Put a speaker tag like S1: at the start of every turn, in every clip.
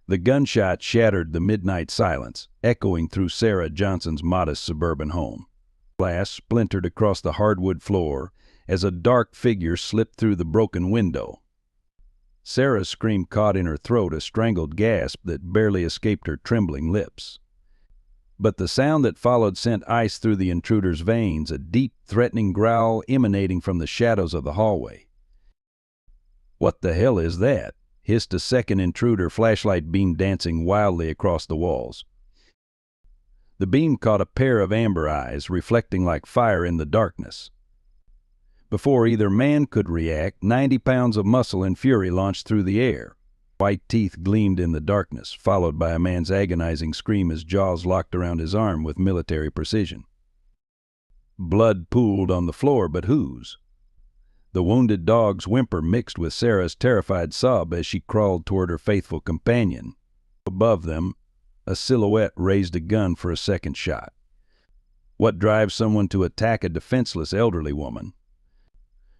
S1: The gunshot shattered the midnight silence, echoing through Sarah Johnson's modest suburban home. Glass splintered across the hardwood floor as a dark figure slipped through the broken window. Sarah's scream caught in her throat, a strangled gasp that barely escaped her trembling lips. But the sound that followed sent ice through the intruder's veins, a deep, threatening growl emanating from the shadows of the hallway. "What the hell is that?" hissed a second intruder, flashlight beam dancing wildly across the walls. The beam caught a pair of amber eyes, reflecting like fire in the darkness. Before either man could react, 90 pounds of muscle and fury launched through the air. White teeth gleamed in the darkness, followed by a man's agonizing scream as jaws locked around his arm with military precision. Blood pooled on the floor, but whose? The wounded dog's whimper mixed with Sarah's terrified sob as she crawled toward her faithful companion. Above them, a silhouette raised a gun for a second shot. What drives someone to attack a defenseless elderly woman?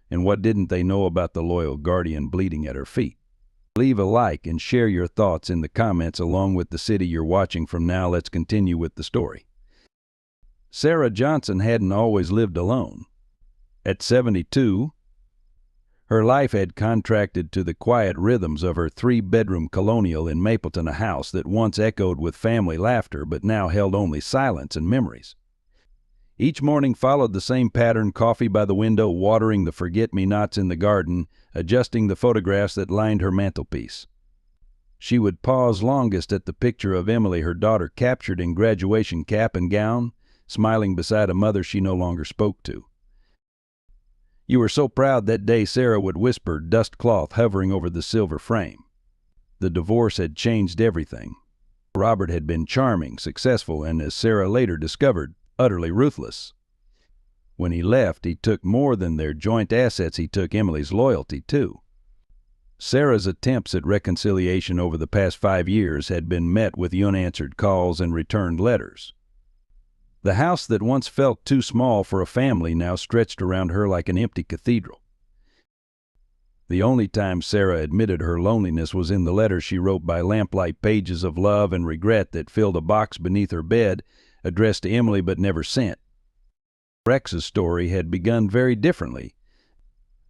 S1: And what didn't they know about the loyal guardian bleeding at her feet? Leave a like and share your thoughts in the comments along with the city you're watching from. Now let's continue with the story. Sarah Johnson hadn't always lived alone. At 72, her life had contracted to the quiet rhythms of her three-bedroom colonial in Mapleton, a house that once echoed with family laughter but now held only silence and memories. Each morning followed the same pattern: coffee by the window, watering the forget-me-nots in the garden, adjusting the photographs that lined her mantelpiece. She would pause longest at the picture of Emily, her daughter, captured in graduation cap and gown, smiling beside a mother she no longer spoke to. "You were so proud that day," Sarah would whisper, dust cloth hovering over the silver frame. The divorce had changed everything. Robert had been charming, successful, and, as Sarah later discovered, utterly ruthless. When he left, he took more than their joint assets. He took Emily's loyalty, too. Sarah's attempts at reconciliation over the past 5 years had been met with unanswered calls and returned letters. The house that once felt too small for a family now stretched around her like an empty cathedral. The only time Sarah admitted her loneliness was in the letters she wrote by lamplight, pages of love and regret that filled a box beneath her bed, addressed to Emily but never sent. Rex's story had begun very differently.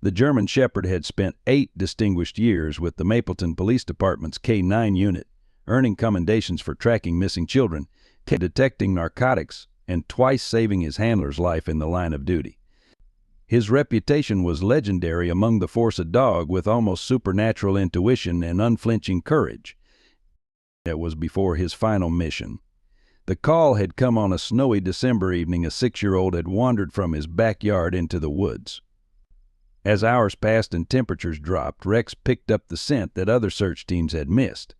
S1: The German Shepherd had spent 8 distinguished years with the Mapleton Police Department's K-9 unit, earning commendations for tracking missing children, detecting narcotics, and twice saving his handler's life in the line of duty. His reputation was legendary among the force, a dog with almost supernatural intuition and unflinching courage. It was before his final mission. The call had come on a snowy December evening. A 6-year-old had wandered from his backyard into the woods. As hours passed and temperatures dropped, Rex picked up the scent that other search teams had missed.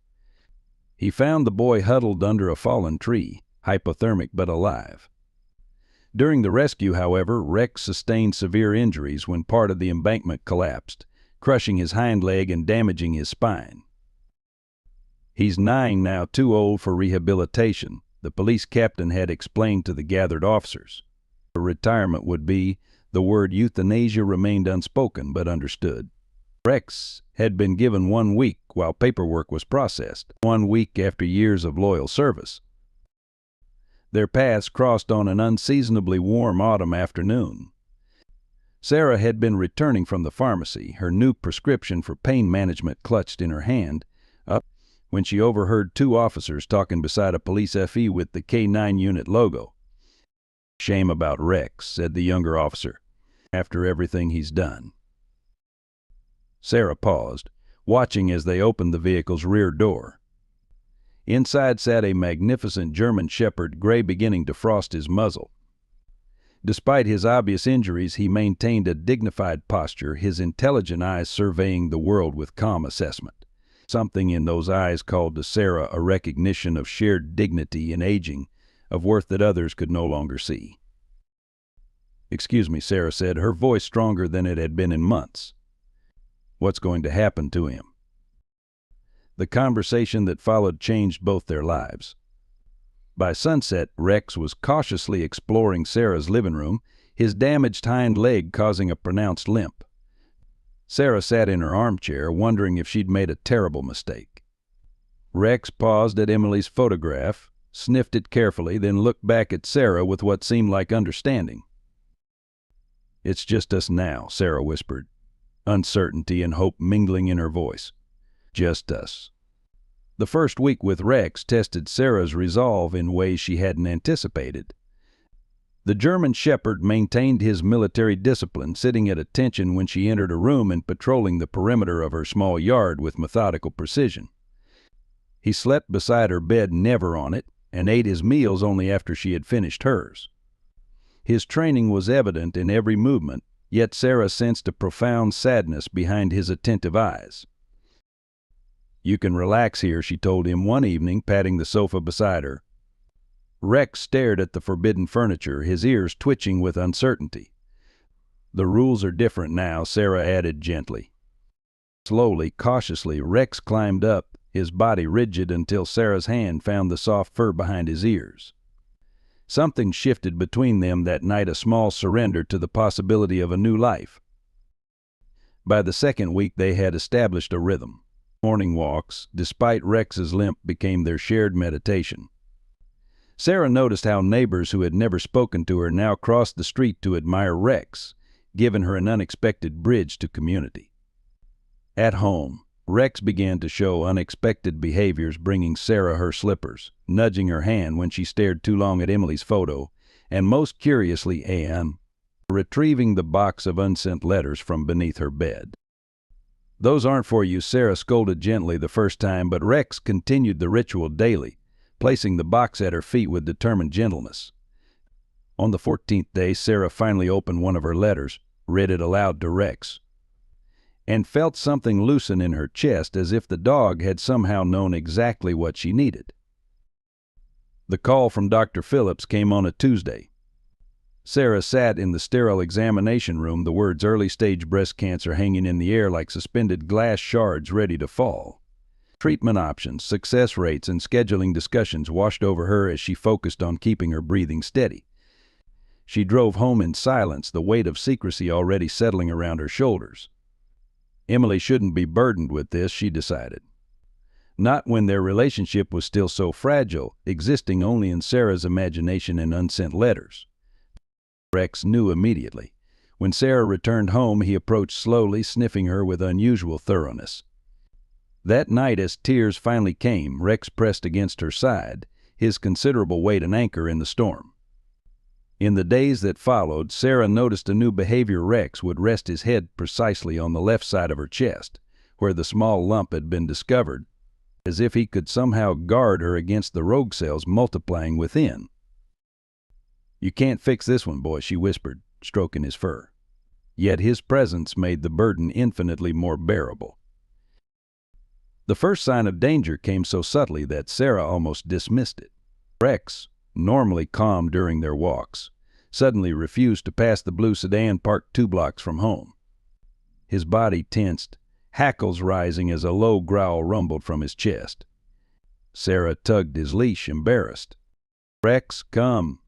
S1: He found the boy huddled under a fallen tree, hypothermic but alive. During the rescue, however, Rex sustained severe injuries when part of the embankment collapsed, crushing his hind leg and damaging his spine. "He's 9 now, too old for rehabilitation," the police captain had explained to the gathered officers. The retirement would be. The word euthanasia remained unspoken but understood. Rex had been given 1 week while paperwork was processed, 1 week after years of loyal service. Their paths crossed on an unseasonably warm autumn afternoon. Sarah had been returning from the pharmacy, her new prescription for pain management clutched in her hand, when she overheard 2 officers talking beside a police FE with the K-9 unit logo. "Shame about Rex," said the younger officer, "after everything he's done." Sarah paused, watching as they opened the vehicle's rear door. Inside sat a magnificent German Shepherd, gray beginning to frost his muzzle. Despite his obvious injuries, he maintained a dignified posture, his intelligent eyes surveying the world with calm assessment. Something in those eyes called to Sarah a recognition of shared dignity in aging, of worth that others could no longer see. "Excuse me," Sarah said, her voice stronger than it had been in months. "What's going to happen to him?" The conversation that followed changed both their lives. By sunset, Rex was cautiously exploring Sarah's living room, his damaged hind leg causing a pronounced limp. Sarah sat in her armchair, wondering if she'd made a terrible mistake. Rex paused at Emily's photograph, sniffed it carefully, then looked back at Sarah with what seemed like understanding. "It's just us now," Sarah whispered, uncertainty and hope mingling in her voice. "Just us." The first week with Rex tested Sarah's resolve in ways she hadn't anticipated. The German Shepherd maintained his military discipline, sitting at attention when she entered a room and patrolling the perimeter of her small yard with methodical precision. He slept beside her bed, never on it, and ate his meals only after she had finished hers. His training was evident in every movement, yet Sarah sensed a profound sadness behind his attentive eyes. "You can relax here," she told him one evening, patting the sofa beside her. Rex stared at the forbidden furniture, his ears twitching with uncertainty. "The rules are different now," Sarah added gently. Slowly, cautiously, Rex climbed up, his body rigid until Sarah's hand found the soft fur behind his ears. Something shifted between them that night, a small surrender to the possibility of a new life. By the second week they had established a rhythm. Morning walks, despite Rex's limp, became their shared meditation. Sarah noticed how neighbors who had never spoken to her now crossed the street to admire Rex, giving her an unexpected bridge to community. At home, Rex began to show unexpected behaviors, bringing Sarah her slippers, nudging her hand when she stared too long at Emily's photo, and most curiously, retrieving the box of unsent letters from beneath her bed. "Those aren't for you," Sarah scolded gently the first time, but Rex continued the ritual daily, placing the box at her feet with determined gentleness. On the 14th day, Sarah finally opened one of her letters, read it aloud to Rex, and felt something loosen in her chest, as if the dog had somehow known exactly what she needed. The call from Dr. Phillips came on a Tuesday. Sarah sat in the sterile examination room, the words "early-stage breast cancer" hanging in the air like suspended glass shards ready to fall. Treatment options, success rates, and scheduling discussions washed over her as she focused on keeping her breathing steady. She drove home in silence, the weight of secrecy already settling around her shoulders. Emily shouldn't be burdened with this, she decided. Not when their relationship was still so fragile, existing only in Sarah's imagination and unsent letters. Rex knew immediately. When Sarah returned home, he approached slowly, sniffing her with unusual thoroughness. That night, as tears finally came, Rex pressed against her side, his considerable weight an anchor in the storm. In the days that followed, Sarah noticed a new behavior. Rex would rest his head precisely on the left side of her chest, where the small lump had been discovered, as if he could somehow guard her against the rogue cells multiplying within. "You can't fix this one, boy," she whispered, stroking his fur. Yet his presence made the burden infinitely more bearable. The first sign of danger came so subtly that Sarah almost dismissed it. Rex, normally calm during their walks, suddenly refused to pass the blue sedan parked 2 blocks from home. His body tensed, hackles rising as a low growl rumbled from his chest. Sarah tugged his leash, embarrassed. "Rex, come."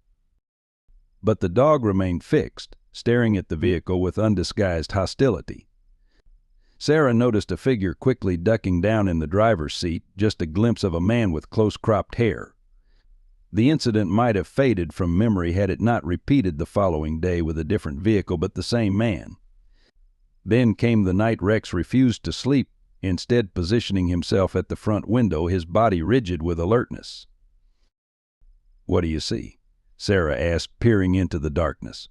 S1: But the dog remained fixed, staring at the vehicle with undisguised hostility. Sarah noticed a figure quickly ducking down in the driver's seat, just a glimpse of a man with close-cropped hair. The incident might have faded from memory had it not repeated the following day with a different vehicle but the same man. Then came the night Rex refused to sleep, instead positioning himself at the front window, his body rigid with alertness. "What do you see?" Sarah asked, peering into the darkness.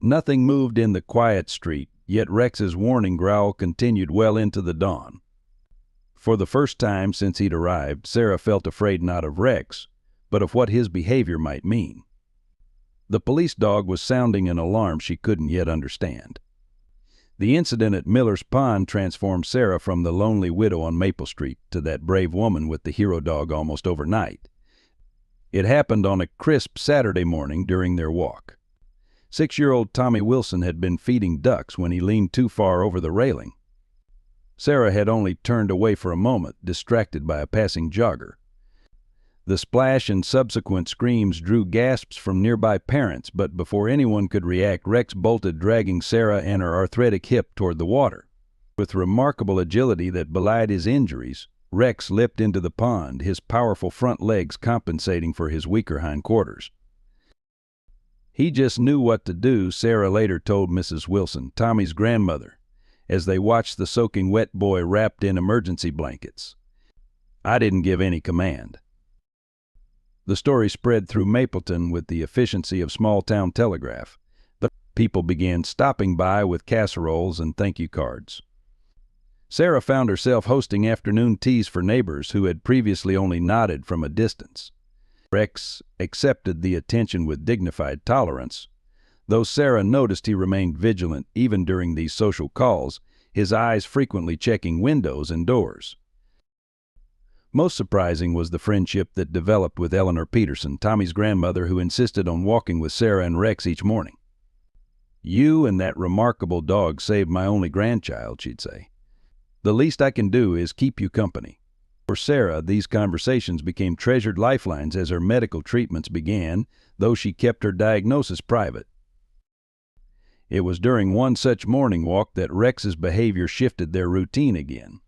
S1: Nothing moved in the quiet street, yet Rex's warning growl continued well into the dawn. For the first time since he'd arrived, Sarah felt afraid not of Rex, but of what his behavior might mean. The police dog was sounding an alarm she couldn't yet understand. The incident at Miller's Pond transformed Sarah from the lonely widow on Maple Street to that brave woman with the hero dog almost overnight. It happened on a crisp Saturday morning during their walk. 6-year-old Tommy Wilson had been feeding ducks when he leaned too far over the railing. Sarah had only turned away for a moment, distracted by a passing jogger. The splash and subsequent screams drew gasps from nearby parents, but before anyone could react, Rex bolted, dragging Sarah and her arthritic hip toward the water. With remarkable agility that belied his injuries, Rex leapt into the pond, his powerful front legs compensating for his weaker hindquarters. He just knew what to do, Sarah later told Mrs. Wilson, Tommy's grandmother, as they watched the soaking wet boy wrapped in emergency blankets. I didn't give any command. The story spread through Mapleton with the efficiency of small-town telegraph. The people began stopping by with casseroles and thank-you cards. Sarah found herself hosting afternoon teas for neighbors who had previously only nodded from a distance. Rex accepted the attention with dignified tolerance. Though Sarah noticed he remained vigilant even during these social calls, his eyes frequently checking windows and doors. Most surprising was the friendship that developed with Eleanor Peterson, Tommy's grandmother, who insisted on walking with Sarah and Rex each morning. "You and that remarkable dog saved my only grandchild," she'd say. "The least I can do is keep you company." For Sarah, these conversations became treasured lifelines as her medical treatments began, though she kept her diagnosis private. It was during one such morning walk that Rex's behavior shifted their routine again.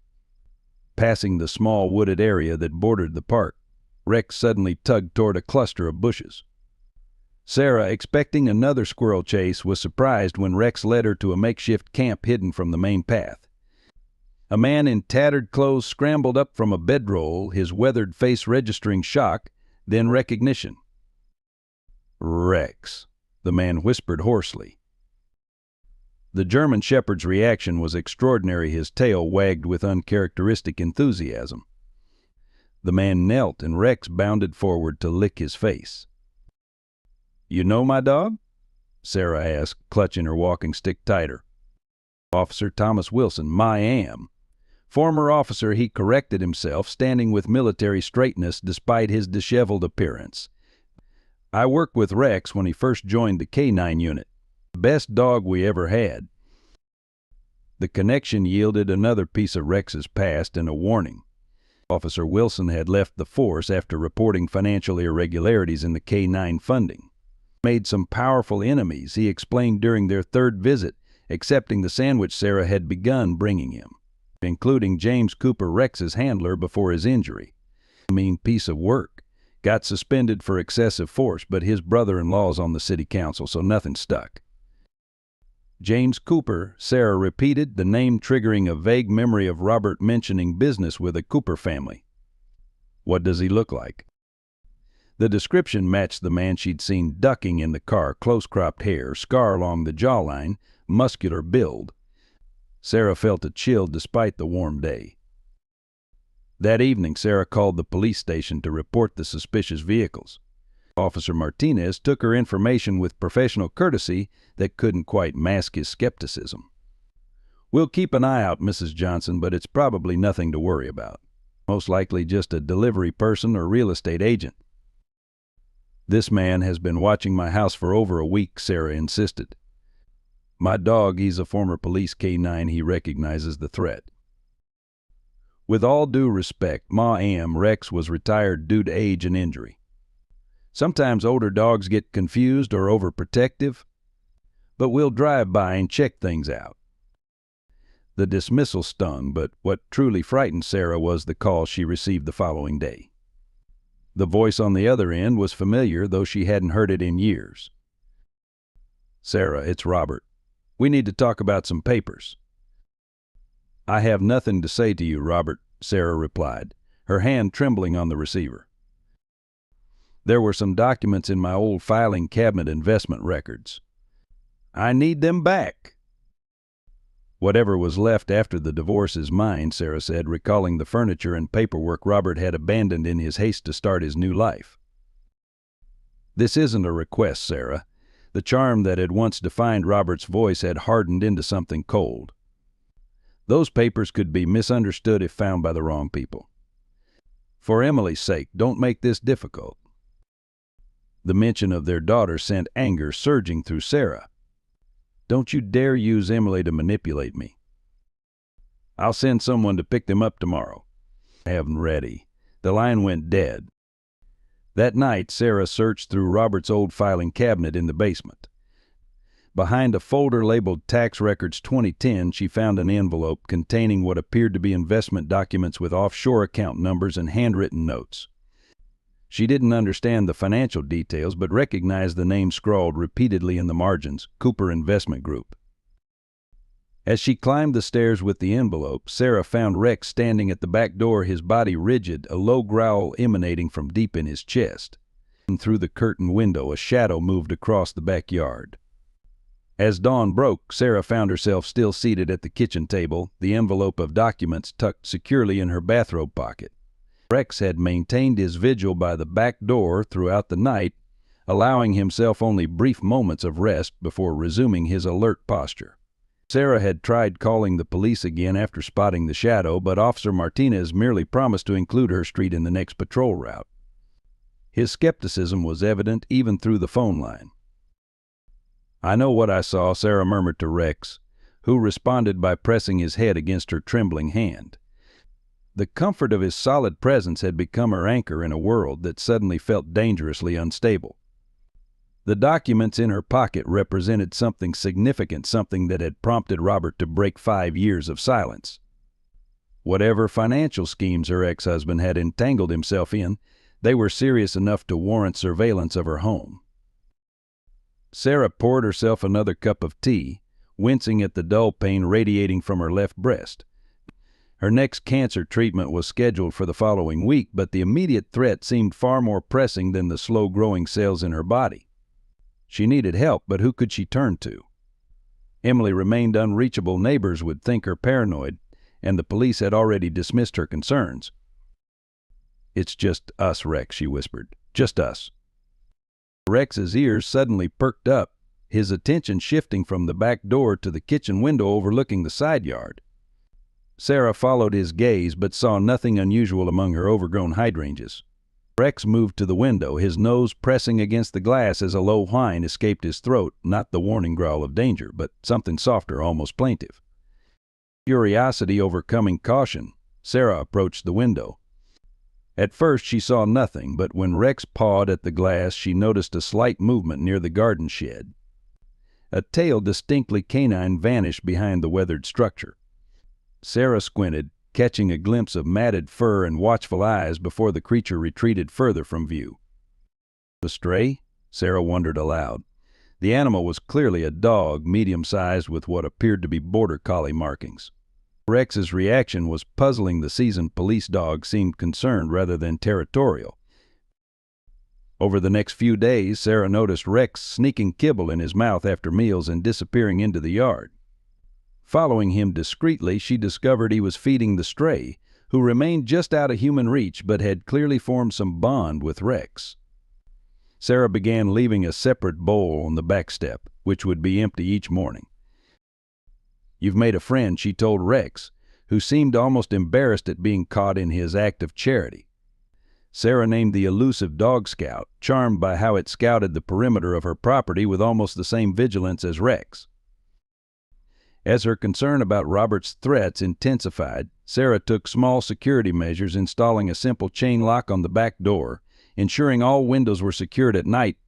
S1: Passing the small wooded area that bordered the park, Rex suddenly tugged toward a cluster of bushes. Sarah, expecting another squirrel chase, was surprised when Rex led her to a makeshift camp hidden from the main path. A man in tattered clothes scrambled up from a bedroll, his weathered face registering shock, then recognition. "Rex," the man whispered hoarsely. The German shepherd's reaction was extraordinary. His tail wagged with uncharacteristic enthusiasm. The man knelt, and Rex bounded forward to lick his face. "You know my dog?" Sarah asked, clutching her walking stick tighter. "Officer Thomas Wilson, my am." Former officer, he corrected himself, standing with military straightness despite his disheveled appearance. "I worked with Rex when he first joined the K-9 unit. The best dog we ever had." The connection yielded another piece of Rex's past and a warning. Officer Wilson had left the force after reporting financial irregularities in the K-9 funding. Made some powerful enemies, he explained during their third visit, accepting the sandwich Sarah had begun bringing him, including James Cooper, Rex's handler before his injury. A mean piece of work. Got suspended for excessive force, but his brother-in-law's on the city council, so nothing stuck. James Cooper, Sarah repeated, the name triggering a vague memory of Robert mentioning business with a Cooper family. "What does he look like?" The description matched the man she'd seen ducking in the car, close-cropped hair, scar along the jawline, muscular build. Sarah felt a chill despite the warm day. That evening, Sarah called the police station to report the suspicious vehicles. Officer Martinez took her information with professional courtesy that couldn't quite mask his skepticism. "We'll keep an eye out, Mrs. Johnson, but it's probably nothing to worry about. Most likely just a delivery person or real estate agent." "This man has been watching my house for over a week," Sarah insisted. "My dog, he's a former police K-9, he recognizes the threat." With all due respect, Ma Am, Rex was retired due to age and injury. Sometimes older dogs get confused or overprotective, but we'll drive by and check things out. The dismissal stung, but what truly frightened Sarah was the call she received the following day. The voice on the other end was familiar, though she hadn't heard it in years. "Sarah, it's Robert. We need to talk about some papers." "I have nothing to say to you, Robert," Sarah replied, her hand trembling on the receiver. "There were some documents in my old filing cabinet investment records. I need them back." "Whatever was left after the divorce is mine," Sarah said, recalling the furniture and paperwork Robert had abandoned in his haste to start his new life. "This isn't a request, Sarah." The charm that had once defined Robert's voice had hardened into something cold. "Those papers could be misunderstood if found by the wrong people. For Emily's sake, don't make this difficult." The mention of their daughter sent anger surging through Sarah. "Don't you dare use Emily to manipulate me." "I'll send someone to pick them up tomorrow." "I have them ready." The line went dead. That night, Sarah searched through Robert's old filing cabinet in the basement. Behind a folder labeled Tax Records 2010, she found an envelope containing what appeared to be investment documents with offshore account numbers and handwritten notes. She didn't understand the financial details, but recognized the name scrawled repeatedly in the margins, Cooper Investment Group. As she climbed the stairs with the envelope, Sarah found Rex standing at the back door, his body rigid, a low growl emanating from deep in his chest. And through the curtained window, a shadow moved across the backyard. As dawn broke, Sarah found herself still seated at the kitchen table, the envelope of documents tucked securely in her bathrobe pocket. Rex had maintained his vigil by the back door throughout the night, allowing himself only brief moments of rest before resuming his alert posture. Sarah had tried calling the police again after spotting the shadow, but Officer Martinez merely promised to include her street in the next patrol route. His skepticism was evident even through the phone line. "I know what I saw," Sarah murmured to Rex, who responded by pressing his head against her trembling hand. The comfort of his solid presence had become her anchor in a world that suddenly felt dangerously unstable. The documents in her pocket represented something significant, something that had prompted Robert to break 5 years of silence. Whatever financial schemes her ex-husband had entangled himself in, they were serious enough to warrant surveillance of her home. Sarah poured herself another cup of tea, wincing at the dull pain radiating from her left breast. Her next cancer treatment was scheduled for the following week, but the immediate threat seemed far more pressing than the slow-growing cells in her body. She needed help, but who could she turn to? Emily remained unreachable. Neighbors would think her paranoid, and the police had already dismissed her concerns. "It's just us, Rex," she whispered. "Just us." Rex's ears suddenly perked up, his attention shifting from the back door to the kitchen window overlooking the side yard. Sarah followed his gaze, but saw nothing unusual among her overgrown hydrangeas. Rex moved to the window, his nose pressing against the glass as a low whine escaped his throat, not the warning growl of danger, but something softer, almost plaintive. Curiosity overcoming caution, Sarah approached the window. At first she saw nothing, but when Rex pawed at the glass, she noticed a slight movement near the garden shed. A tail distinctly canine vanished behind the weathered structure. Sarah squinted, catching a glimpse of matted fur and watchful eyes before the creature retreated further from view. "A stray?" Sarah wondered aloud. The animal was clearly a dog, medium-sized with what appeared to be border collie markings. Rex's reaction was puzzling. The seasoned police dog seemed concerned rather than territorial. Over the next few days, Sarah noticed Rex sneaking kibble in his mouth after meals and disappearing into the yard. Following him discreetly, she discovered he was feeding the stray, who remained just out of human reach but had clearly formed some bond with Rex. Sarah began leaving a separate bowl on the back step, which would be empty each morning. "You've made a friend," she told Rex, who seemed almost embarrassed at being caught in his act of charity. Sarah named the elusive Dog Scout, charmed by how it scouted the perimeter of her property with almost the same vigilance as Rex. As her concern about Robert's threats intensified, Sarah took small security measures, installing a simple chain lock on the back door, ensuring all windows were secured at night,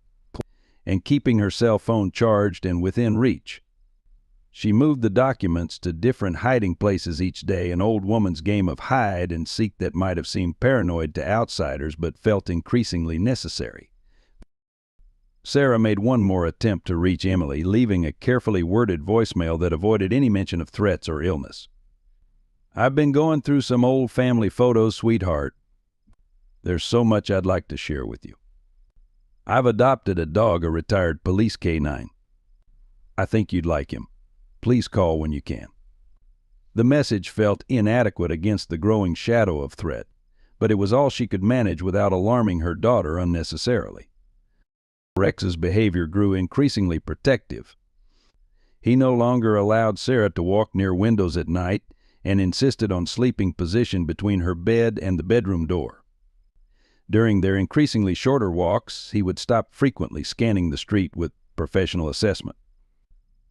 S1: and keeping her cell phone charged and within reach. She moved the documents to different hiding places each day, an old woman's game of hide and seek that might have seemed paranoid to outsiders but felt increasingly necessary. Sarah made one more attempt to reach Emily, leaving a carefully worded voicemail that avoided any mention of threats or illness. "I've been going through some old family photos, sweetheart. There's so much I'd like to share with you. I've adopted a dog, a retired police canine. I think you'd like him. Please call when you can." The message felt inadequate against the growing shadow of threat, but it was all she could manage without alarming her daughter unnecessarily. Rex's behavior grew increasingly protective. He no longer allowed Sarah to walk near windows at night and insisted on sleeping positioned between her bed and the bedroom door. During their increasingly shorter walks, he would stop frequently, scanning the street with professional assessment.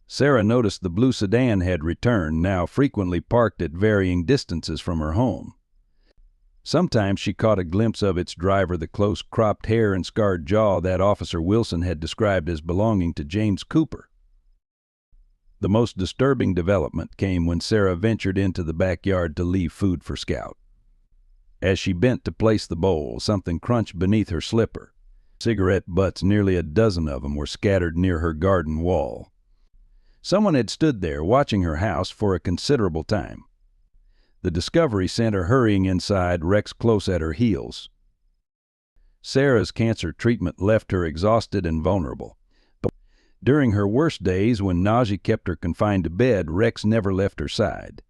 S1: Sarah noticed the blue sedan had returned, now frequently parked at varying distances from her home. Sometimes she caught a glimpse of its driver, the close-cropped hair and scarred jaw that Officer Wilson had described as belonging to James Cooper. The most disturbing development came when Sarah ventured into the backyard to leave food for Scout. As she bent to place the bowl, something crunched beneath her slipper. Cigarette butts, nearly a dozen of them, were scattered near her garden wall. Someone had stood there watching her house for a considerable time. The discovery sent her hurrying inside, Rex close at her heels. Sarah's cancer treatment left her exhausted and vulnerable. But during her worst days, when nausea kept her confined to bed, Rex never left her side.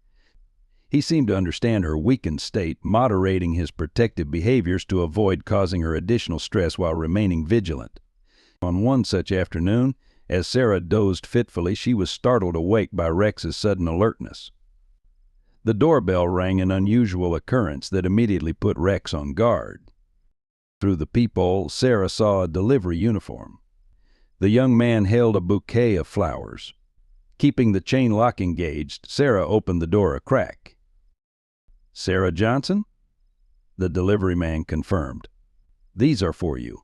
S1: He seemed to understand her weakened state, moderating his protective behaviors to avoid causing her additional stress while remaining vigilant. On one such afternoon, as Sarah dozed fitfully, she was startled awake by Rex's sudden alertness. The doorbell rang, an unusual occurrence that immediately put Rex on guard. Through the peephole, Sarah saw a delivery uniform. The young man held a bouquet of flowers. Keeping the chain lock engaged, Sarah opened the door a crack. "Sarah Johnson?" The delivery man confirmed. "These are for you."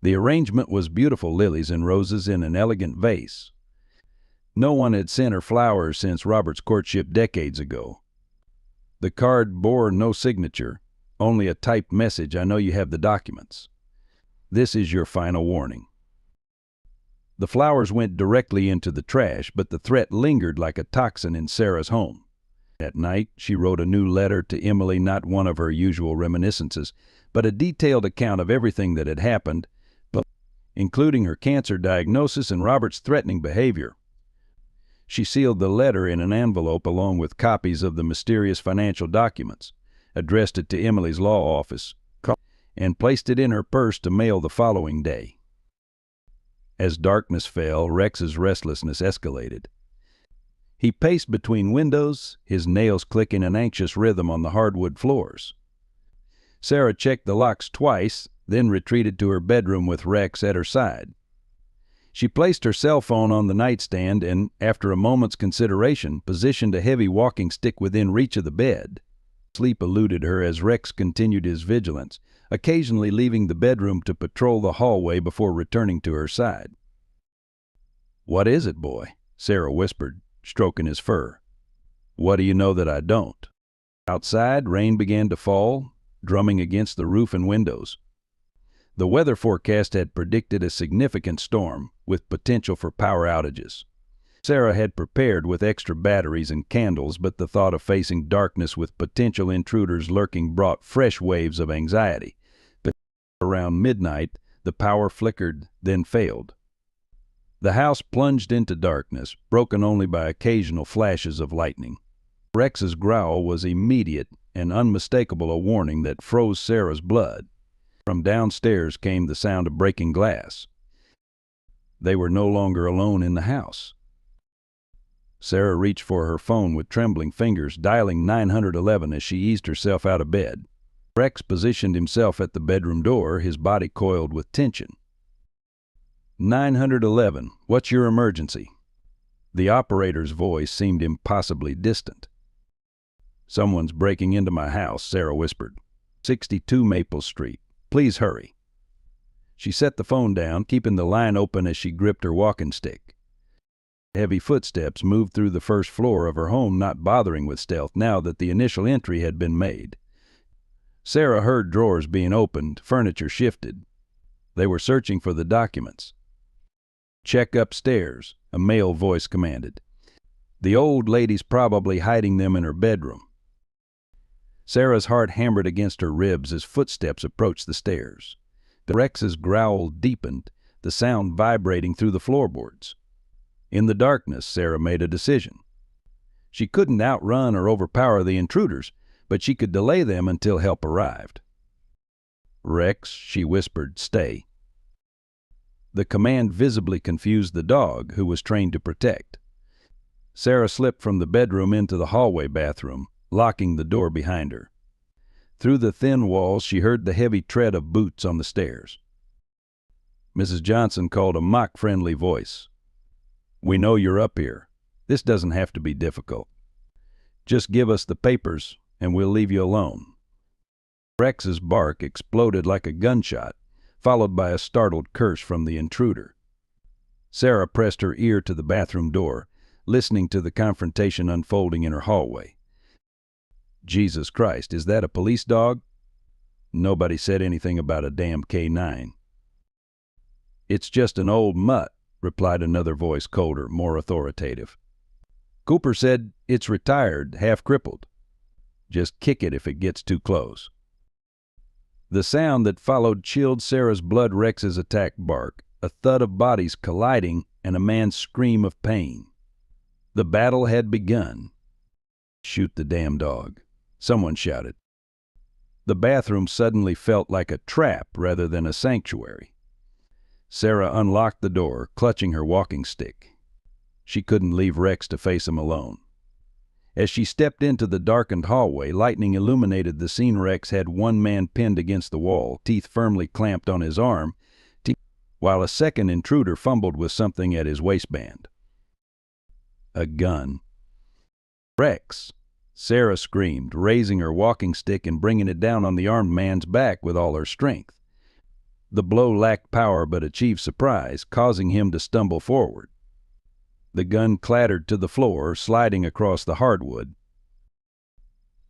S1: The arrangement was beautiful lilies and roses in an elegant vase. No one had sent her flowers since Robert's courtship decades ago. The card bore no signature, only a typed message: "I know you have the documents. This is your final warning." The flowers went directly into the trash, but the threat lingered like a toxin in Sarah's home. At night, she wrote a new letter to Emily, not one of her usual reminiscences, but a detailed account of everything that had happened, including her cancer diagnosis and Robert's threatening behavior. She sealed the letter in an envelope along with copies of the mysterious financial documents, addressed it to Emily's law office, and placed it in her purse to mail the following day. As darkness fell, Rex's restlessness escalated. He paced between windows, his nails clicking an anxious rhythm on the hardwood floors. Sarah checked the locks twice, then retreated to her bedroom with Rex at her side. She placed her cell phone on the nightstand and, after a moment's consideration, positioned a heavy walking stick within reach of the bed. Sleep eluded her as Rex continued his vigilance, occasionally leaving the bedroom to patrol the hallway before returning to her side. "What is it, boy?" Sarah whispered, stroking his fur. "What do you know that I don't?" Outside, rain began to fall, drumming against the roof and windows. The weather forecast had predicted a significant storm, with potential for power outages. Sarah had prepared with extra batteries and candles, but the thought of facing darkness with potential intruders lurking brought fresh waves of anxiety. But around midnight, the power flickered, then failed. The house plunged into darkness, broken only by occasional flashes of lightning. Rex's growl was immediate and unmistakable, a warning that froze Sarah's blood. From downstairs came the sound of breaking glass. They were no longer alone in the house. Sarah reached for her phone with trembling fingers, dialing 911 as she eased herself out of bed. Rex positioned himself at the bedroom door, his body coiled with tension. 911, what's your emergency?" The operator's voice seemed impossibly distant. "Someone's breaking into my house," Sarah whispered. 62 Maple Street. Please hurry." She set the phone down, keeping the line open as she gripped her walking stick. Heavy footsteps moved through the first floor of her home, not bothering with stealth now that the initial entry had been made. Sarah heard drawers being opened, furniture shifted. They were searching for the documents. "Check upstairs," a male voice commanded. "The old lady's probably hiding them in her bedroom." Sarah's heart hammered against her ribs as footsteps approached the stairs. Rex's growl deepened, the sound vibrating through the floorboards. In the darkness, Sarah made a decision. She couldn't outrun or overpower the intruders, but she could delay them until help arrived. "Rex," she whispered, "stay." The command visibly confused the dog, who was trained to protect. Sarah slipped from the bedroom into the hallway bathroom, locking the door behind her. Through the thin walls, she heard the heavy tread of boots on the stairs. Mrs. Johnson called a mock-friendly voice. "We know you're up here. This doesn't have to be difficult. Just give us the papers, and we'll leave you alone." Rex's bark exploded like a gunshot, followed by a startled curse from the intruder. Sarah pressed her ear to the bathroom door, listening to the confrontation unfolding in her hallway. Jesus Christ, is that a police dog? Nobody said anything about a damn K9. It's just an old mutt, replied another voice, colder, more authoritative. Cooper said it's retired, half crippled. Just kick it if it gets too close. The sound that followed chilled Sarah's blood. Rex's attack bark, a thud of bodies colliding, and a man's scream of pain. The battle had begun. Shoot the damn dog, someone shouted. The bathroom suddenly felt like a trap rather than a sanctuary. Sarah unlocked the door, clutching her walking stick. She couldn't leave Rex to face him alone. As she stepped into the darkened hallway, lightning illuminated the scene. Rex had one man pinned against the wall, teeth firmly clamped on his arm, while a second intruder fumbled with something at his waistband. A gun. Rex! Sarah screamed, raising her walking stick and bringing it down on the armed man's back with all her strength. The blow lacked power but achieved surprise, causing him to stumble forward. The gun clattered to the floor, sliding across the hardwood.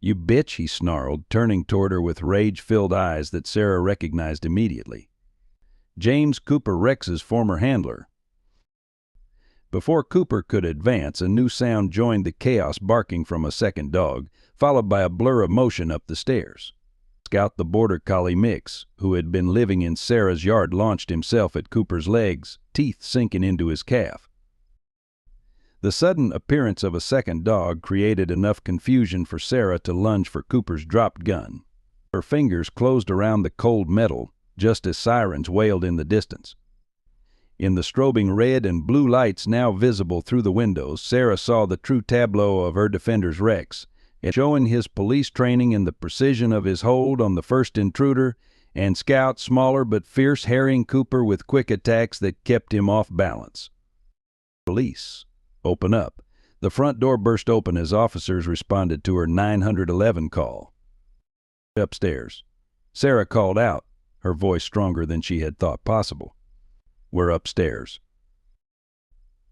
S1: "You bitch," he snarled, turning toward her with rage-filled eyes that Sarah recognized immediately. James Cooper, Rex's former handler. Before Cooper could advance, a new sound joined the chaos, barking from a second dog, followed by a blur of motion up the stairs. Scout, the border collie mix, who had been living in Sarah's yard, launched himself at Cooper's legs, teeth sinking into his calf. The sudden appearance of a second dog created enough confusion for Sarah to lunge for Cooper's dropped gun. Her fingers closed around the cold metal, just as sirens wailed in the distance. In the strobing red and blue lights now visible through the windows, Sarah saw the true tableau of her defender's Rex, showing his police training and the precision of his hold on the first intruder, and Scout, smaller but fierce, harrying Cooper with quick attacks that kept him off balance. Police. Open up. The front door burst open as officers responded to her 911 call. Upstairs. Sarah called out, her voice stronger than she had thought possible. "We're upstairs."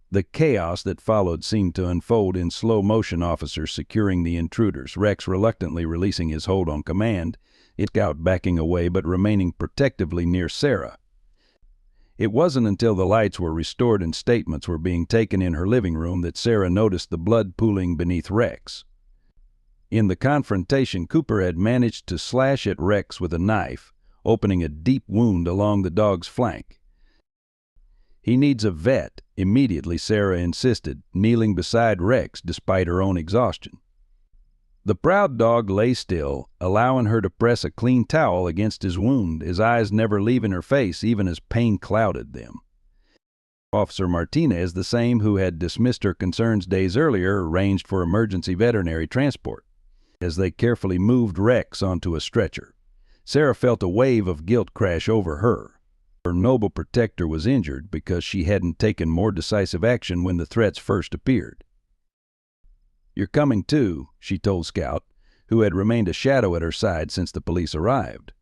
S1: The chaos that followed seemed to unfold in slow motion. Officers securing the intruders, Rex reluctantly releasing his hold on command, Scout backing away but remaining protectively near Sarah. It wasn't until the lights were restored and statements were being taken in her living room that Sarah noticed the blood pooling beneath Rex. In the confrontation, Cooper had managed to slash at Rex with a knife, opening a deep wound along the dog's flank. "He needs a vet," immediately Sarah insisted, kneeling beside Rex despite her own exhaustion. The proud dog lay still, allowing her to press a clean towel against his wound, his eyes never leaving her face even as pain clouded them. Officer Martinez, the same who had dismissed her concerns days earlier, arranged for emergency veterinary transport. As they carefully moved Rex onto a stretcher, Sarah felt a wave of guilt crash over her. Her noble protector was injured because she hadn't taken more decisive action when the threats first appeared. "You're coming too," she told Scout, who had remained a shadow at her side since the police arrived.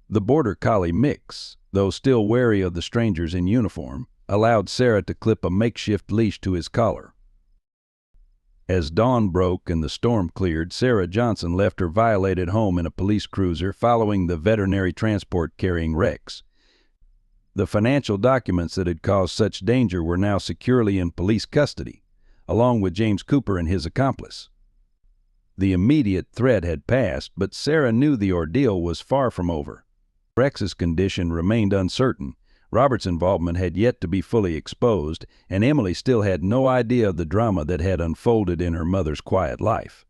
S1: The border collie mix, though still wary of the strangers in uniform, allowed Sarah to clip a makeshift leash to his collar. As dawn broke and the storm cleared, Sarah Johnson left her violated home in a police cruiser, following the veterinary transport carrying Rex. The financial documents that had caused such danger were now securely in police custody, along with James Cooper and his accomplice. The immediate threat had passed, but Sarah knew the ordeal was far from over. Rex's condition remained uncertain, Robert's involvement had yet to be fully exposed, and Emily still had no idea of the drama that had unfolded in her mother's quiet life.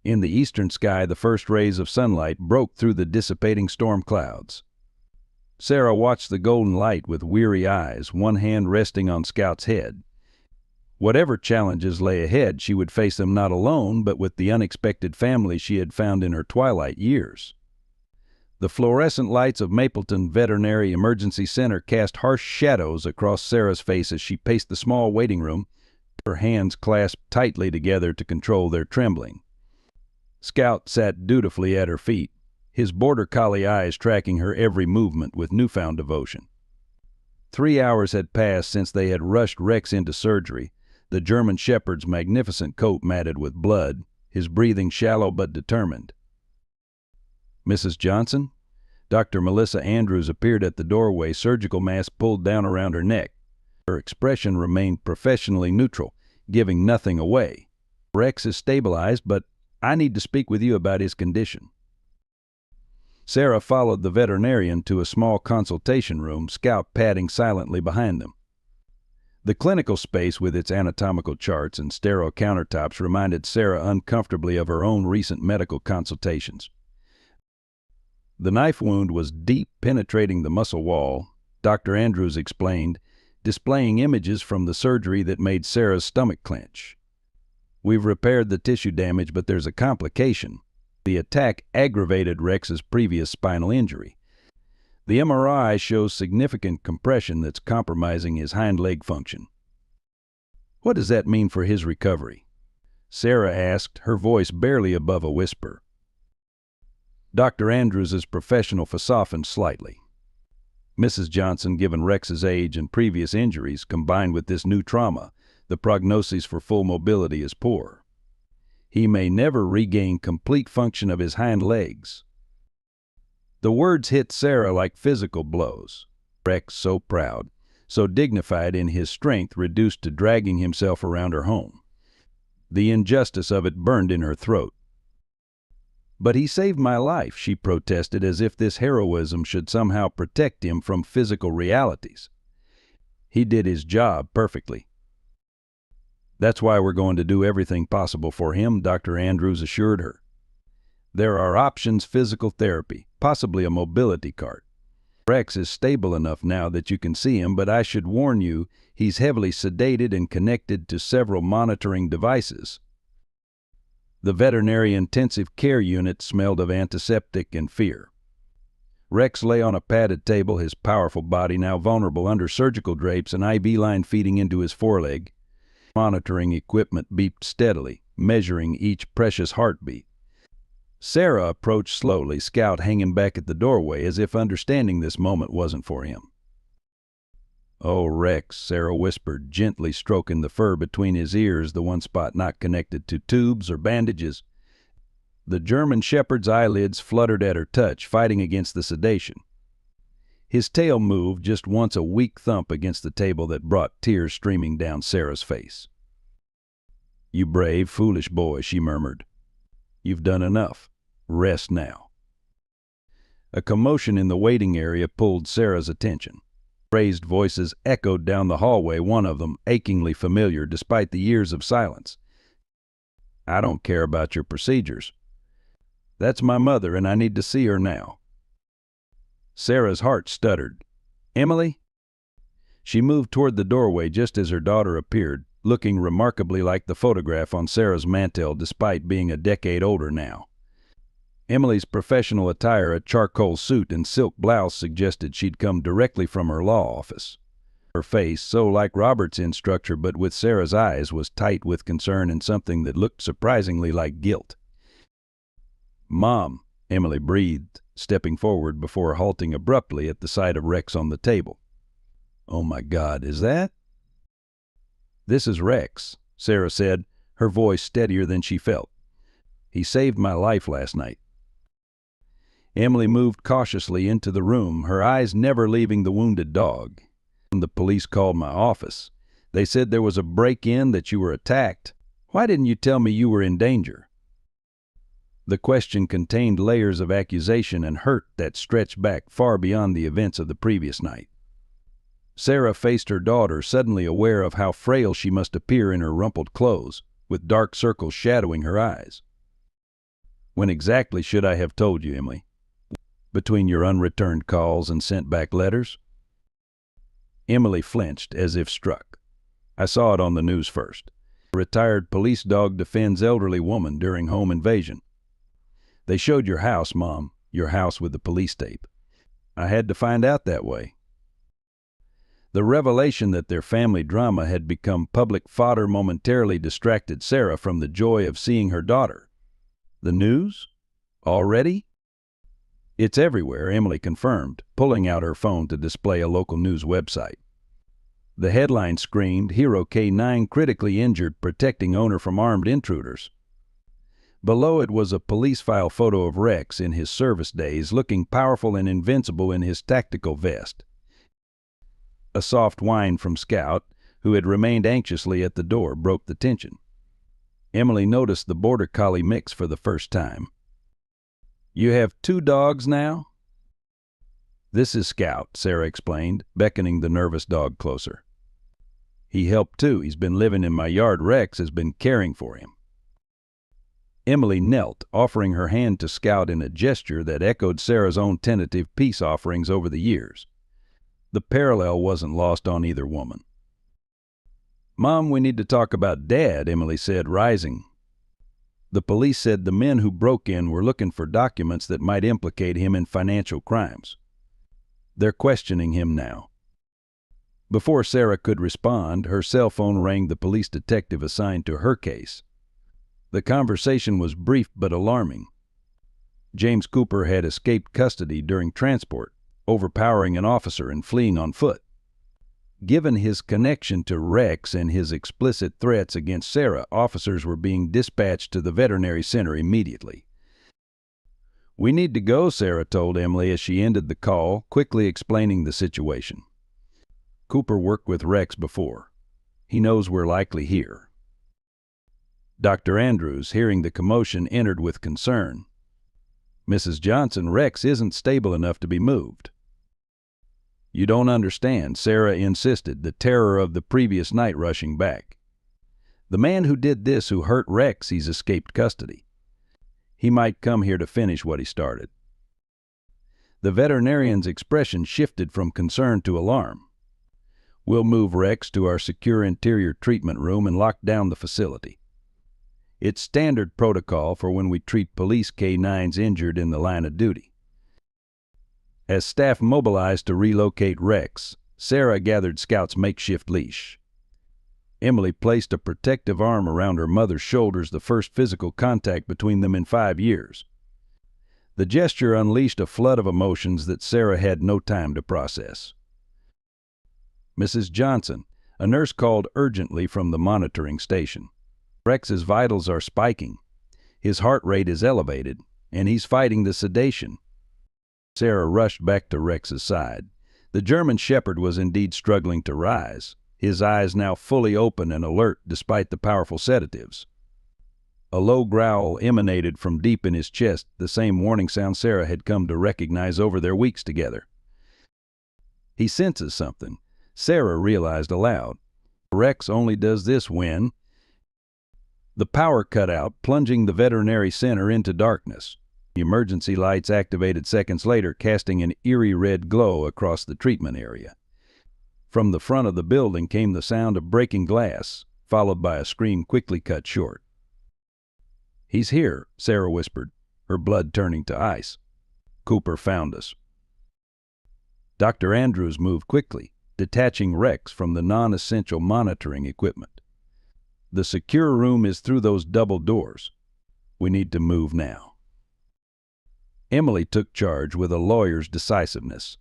S1: In the eastern sky, the first rays of sunlight broke through the dissipating storm clouds. Sarah watched the golden light with weary eyes, one hand resting on Scout's head. Whatever challenges lay ahead, she would face them not alone, but with the unexpected family she had found in her twilight years. The fluorescent lights of Mapleton Veterinary Emergency Center cast harsh shadows across Sarah's face as she paced the small waiting room, her hands clasped tightly together to control their trembling. Scout sat dutifully at her feet, his border collie eyes tracking her every movement with newfound devotion. 3 hours had passed since they had rushed Rex into surgery, the German Shepherd's magnificent coat matted with blood, his breathing shallow but determined. "Mrs. Johnson?" Dr. Melissa Andrews appeared at the doorway, surgical mask pulled down around her neck. Her expression remained professionally neutral, giving nothing away. "Rex is stabilized, but I need to speak with you about his condition." Sarah followed the veterinarian to a small consultation room, Scout padding silently behind them. The clinical space with its anatomical charts and sterile countertops reminded Sarah uncomfortably of her own recent medical consultations. The knife wound was deep, penetrating the muscle wall, Dr. Andrews explained, displaying images from the surgery that made Sarah's stomach clench. "We've repaired the tissue damage, but there's a complication. The attack aggravated Rex's previous spinal injury. The MRI shows significant compression that's compromising his hind leg function." "What does that mean for his recovery?" Sarah asked, her voice barely above a whisper. Dr. Andrews' professional face softened slightly. "Mrs. Johnson, given Rex's age and previous injuries, combined with this new trauma, the prognosis for full mobility is poor. He may never regain complete function of his hind legs." The words hit Sarah like physical blows. Rex, so proud, so dignified in his strength, reduced to dragging himself around her home. The injustice of it burned in her throat. "But he saved my life," she protested, as if this heroism should somehow protect him from physical realities. "He did his job perfectly." "That's why we're going to do everything possible for him," Dr. Andrews assured her. "There are options: physical therapy, possibly a mobility cart. Rex is stable enough now that you can see him, but I should warn you, he's heavily sedated and connected to several monitoring devices." The veterinary intensive care unit smelled of antiseptic and fear. Rex lay on a padded table, his powerful body now vulnerable under surgical drapes, an IV line feeding into his foreleg. Monitoring equipment beeped steadily, measuring each precious heartbeat. Sarah approached slowly, Scout hanging back at the doorway as if understanding this moment wasn't for him. "Oh, Rex," Sarah whispered, gently stroking the fur between his ears, the one spot not connected to tubes or bandages. The German Shepherd's eyelids fluttered at her touch, fighting against the sedation. His tail moved, just once a weak thump against the table that brought tears streaming down Sarah's face. "You brave, foolish boy," she murmured. "You've done enough. Rest now." A commotion in the waiting area pulled Sarah's attention. Raised voices echoed down the hallway, one of them achingly familiar despite the years of silence. "I don't care about your procedures. That's my mother, and I need to see her now." Sarah's heart stuttered. "Emily?" She moved toward the doorway just as her daughter appeared, looking remarkably like the photograph on Sarah's mantel despite being a decade older now. Emily's professional attire, a charcoal suit and silk blouse, suggested she'd come directly from her law office. Her face, so like Robert's in structure but with Sarah's eyes, was tight with concern and something that looked surprisingly like guilt. "Mom," Emily breathed, stepping forward before halting abruptly at the sight of Rex on the table. "Oh my God, is that?" "This is Rex," Sarah said, her voice steadier than she felt. "He saved my life last night." Emily moved cautiously into the room, her eyes never leaving the wounded dog. "The police called my office. They said there was a break-in, that you were attacked. Why didn't you tell me you were in danger?" The question contained layers of accusation and hurt that stretched back far beyond the events of the previous night. Sarah faced her daughter, suddenly aware of how frail she must appear in her rumpled clothes, with dark circles shadowing her eyes. "When exactly should I have told you, Emily? Between your unreturned calls and sent back letters?" Emily flinched as if struck. "I saw it on the news first. A retired police dog defends elderly woman during home invasion. They showed your house, Mom, your house with the police tape. I had to find out that way." The revelation that their family drama had become public fodder momentarily distracted Sarah from the joy of seeing her daughter. "The news? Already?" It's everywhere, Emily confirmed, pulling out her phone to display a local news website. The headline screamed, "Hero K9 critically injured protecting owner from armed intruders." Below it was a police file photo of Rex in his service days, looking powerful and invincible in his tactical vest. A soft whine from Scout, who had remained anxiously at the door, broke the tension. Emily noticed the border collie mix for the first time. "You have 2 dogs now?" "This is Scout," Sarah explained, beckoning the nervous dog closer. "He helped too. He's been living in my yard. Rex has been caring for him." Emily knelt, offering her hand to Scout in a gesture that echoed Sarah's own tentative peace offerings over the years. The parallel wasn't lost on either woman. "Mom, we need to talk about Dad," Emily said, rising. "The police said the men who broke in were looking for documents that might implicate him in financial crimes. They're questioning him now." Before Sarah could respond, her cell phone rang the police detective assigned to her case. The conversation was brief but alarming. James Cooper had escaped custody during transport, overpowering an officer and fleeing on foot. Given his connection to Rex and his explicit threats against Sarah, officers were being dispatched to the veterinary center immediately. "We need to go," Sarah told Emily as she ended the call, quickly explaining the situation. "Cooper worked with Rex before. He knows we're likely here." Dr. Andrews, hearing the commotion, entered with concern. "Mrs. Johnson, Rex isn't stable enough to be moved." "You don't understand," Sarah insisted, the terror of the previous night rushing back. "The man who did this, who hurt Rex, he's escaped custody. He might come here to finish what he started." The veterinarian's expression shifted from concern to alarm. "We'll move Rex to our secure interior treatment room and lock down the facility. It's standard protocol for when we treat police K9s injured in the line of duty." As staff mobilized to relocate Rex, Sarah gathered Scout's makeshift leash. Emily placed a protective arm around her mother's shoulders, the first physical contact between them in 5 years. The gesture unleashed a flood of emotions that Sarah had no time to process. "Mrs. Johnson," a nurse called urgently from the monitoring station. "Rex's vitals are spiking. His heart rate is elevated, and he's fighting the sedation." Sarah rushed back to Rex's side. The German Shepherd was indeed struggling to rise, his eyes now fully open and alert despite the powerful sedatives. A low growl emanated from deep in his chest, the same warning sound Sarah had come to recognize over their weeks together. "He senses something," Sarah realized aloud. "Rex only does this when—" The power cut out, plunging the veterinary center into darkness. Emergency lights activated seconds later, casting an eerie red glow across the treatment area. From the front of the building came the sound of breaking glass, followed by a scream quickly cut short. "He's here," Sarah whispered, her blood turning to ice. "Cooper found us." Dr. Andrews moved quickly, detaching Rex from the non-essential monitoring equipment. "The secure room is through those double doors. We need to move now." Emily took charge with a lawyer's decisiveness.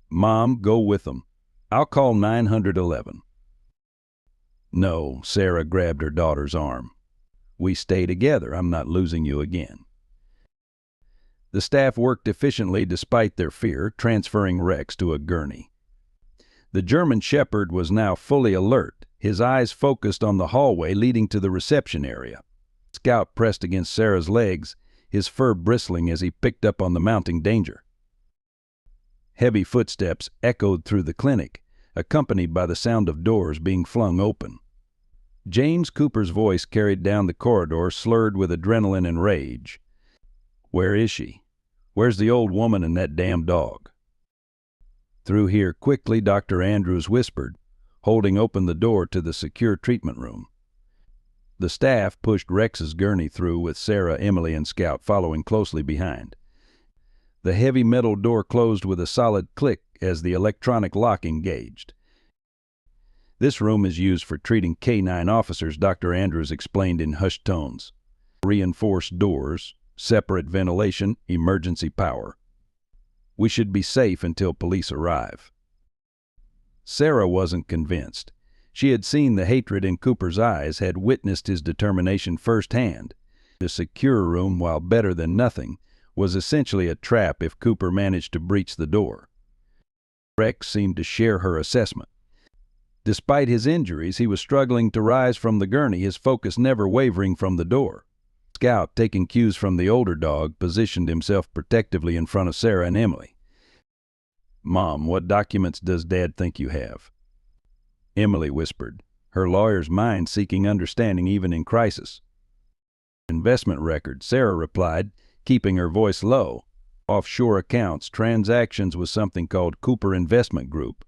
S1: "Mom, go with them. I'll call 911. "No," Sarah grabbed her daughter's arm. "We stay together. I'm not losing you again." The staff worked efficiently despite their fear, transferring Rex to a gurney. The German Shepherd was now fully alert, his eyes focused on the hallway leading to the reception area. Scout pressed against Sarah's legs, his fur bristling as he picked up on the mounting danger. Heavy footsteps echoed through the clinic, accompanied by the sound of doors being flung open. James Cooper's voice carried down the corridor, slurred with adrenaline and rage. "Where is she? Where's the old woman and that damn dog?" "Through here quickly," Dr. Andrews whispered, holding open the door to the secure treatment room. The staff pushed Rex's gurney through, with Sarah, Emily, and Scout following closely behind. The heavy metal door closed with a solid click as the electronic lock engaged. "This room is used for treating K9 officers," Dr. Andrews explained in hushed tones. "Reinforced doors, separate ventilation, emergency power. We should be safe until police arrive." Sarah wasn't convinced. She had seen the hatred in Cooper's eyes, had witnessed his determination firsthand. The secure room, while better than nothing, was essentially a trap if Cooper managed to breach the door. Rex seemed to share her assessment. Despite his injuries, he was struggling to rise from the gurney, his focus never wavering from the door. Scout, taking cues from the older dog, positioned himself protectively in front of Sarah and Emily. "Mom, what documents does Dad think you have?" Emily whispered, her lawyer's mind seeking understanding even in crisis. "Investment record," Sarah replied, keeping her voice low. "Offshore accounts, transactions with something called Cooper Investment Group.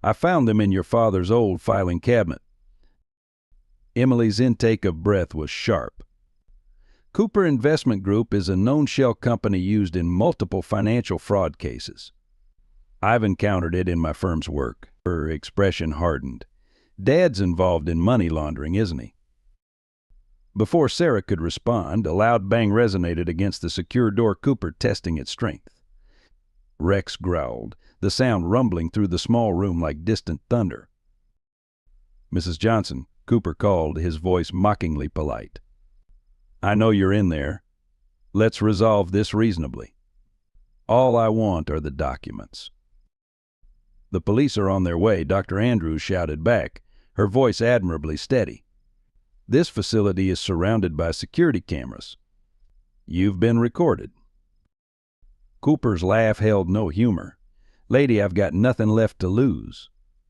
S1: I found them in your father's old filing cabinet." Emily's intake of breath was sharp. "Cooper Investment Group is a known shell company used in multiple financial fraud cases. I've encountered it in my firm's work." Her expression hardened. "Dad's involved in money laundering, isn't he?" Before Sarah could respond, a loud bang resonated against the secure door, Cooper testing its strength. Rex growled, the sound rumbling through the small room like distant thunder. "Mrs. Johnson," Cooper called, his voice mockingly polite. "I know you're in there. Let's resolve this reasonably. All I want are the documents." "The police are on their way," Dr. Andrews shouted back, her voice admirably steady. "This facility is surrounded by security cameras. You've been recorded." Cooper's laugh held no humor. "Lady, I've got nothing left to lose.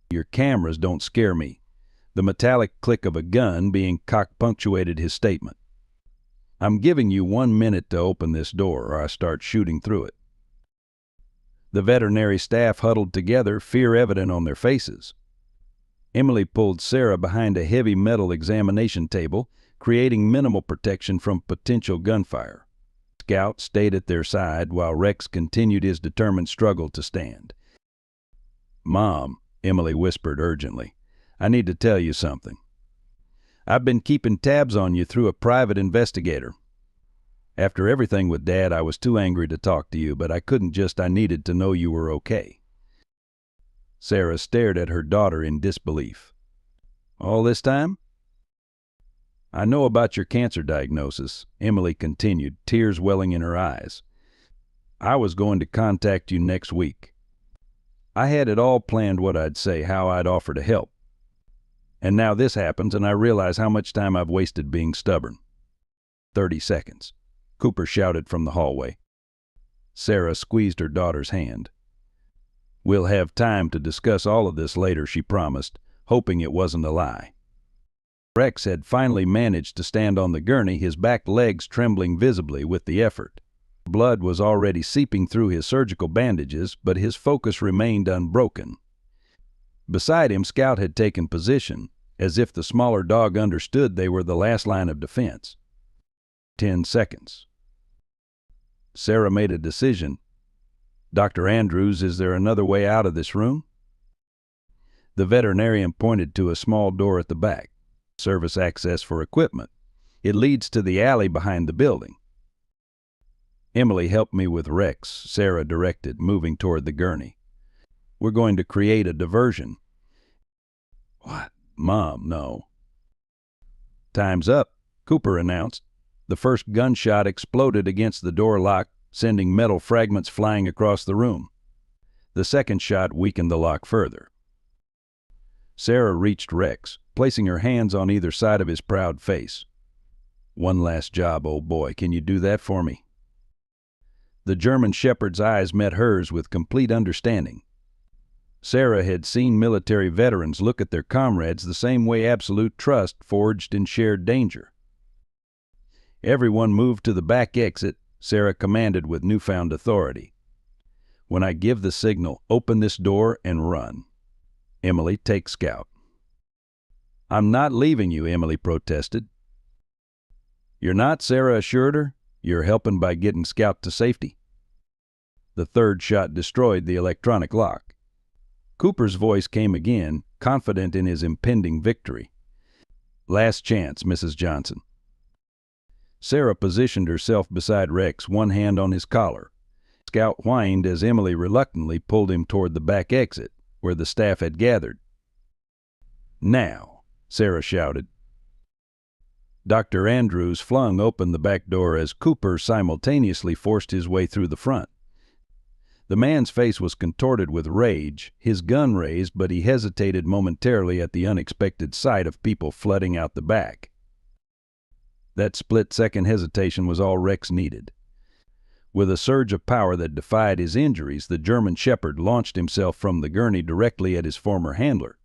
S1: Your cameras don't scare me." The metallic click of a gun being cocked punctuated his statement. "I'm giving you 1 minute to open this door, or I start shooting through it." The veterinary staff huddled together, fear evident on their faces. Emily pulled Sarah behind a heavy metal examination table, creating minimal protection from potential gunfire. Scout stayed at their side while Rex continued his determined struggle to stand. "Mom," Emily whispered urgently, "I need to tell you something. I've been keeping tabs on you through a private investigator. After everything with Dad, I was too angry to talk to you, but I needed to know you were okay." Sarah stared at her daughter in disbelief. "All this time?" "I know about your cancer diagnosis," Emily continued, tears welling in her eyes. "I was going to contact you next week. I had it all planned, what I'd say, how I'd offer to help. And now this happens, and I realize how much time I've wasted being stubborn." 30 seconds. Cooper shouted from the hallway. Sarah squeezed her daughter's hand. "We'll have time to discuss all of this later," she promised, hoping it wasn't a lie. Rex had finally managed to stand on the gurney, his back legs trembling visibly with the effort. Blood was already seeping through his surgical bandages, but his focus remained unbroken. Beside him, Scout had taken position, as if the smaller dog understood they were the last line of defense. 10 seconds. Sarah made a decision. "Dr. Andrews, is there another way out of this room?" The veterinarian pointed to a small door at the back. "Service access for equipment. It leads to the alley behind the building." "Emily, help me with Rex," Sarah directed, moving toward the gurney. "We're going to create a diversion." "What? Mom, no." "Time's up," Cooper announced. The first gunshot exploded against the door lock, sending metal fragments flying across the room. The second shot weakened the lock further. Sarah reached Rex, placing her hands on either side of his proud face. "One last job, old boy. Can you do that for me?" The German Shepherd's eyes met hers with complete understanding. Sarah had seen military veterans look at their comrades the same way absolute trust forged in shared danger. "Everyone move to the back exit," Sarah commanded with newfound authority. "When I give the signal, open this door and run. Emily, take Scout." "I'm not leaving you," Emily protested. "You're not," Sarah assured her. "You're helping by getting Scout to safety." The third shot destroyed the electronic lock. Cooper's voice came again, confident in his impending victory. "Last chance, Mrs. Johnson." Sarah positioned herself beside Rex, one hand on his collar. Scout whined as Emily reluctantly pulled him toward the back exit, where the staff had gathered. "Now," Sarah shouted. Dr. Andrews flung open the back door as Cooper simultaneously forced his way through the front. The man's face was contorted with rage, his gun raised, but he hesitated momentarily at the unexpected sight of people flooding out the back. That split-second hesitation was all Rex needed. With a surge of power that defied his injuries, the German Shepherd launched himself from the gurney directly at his former handler.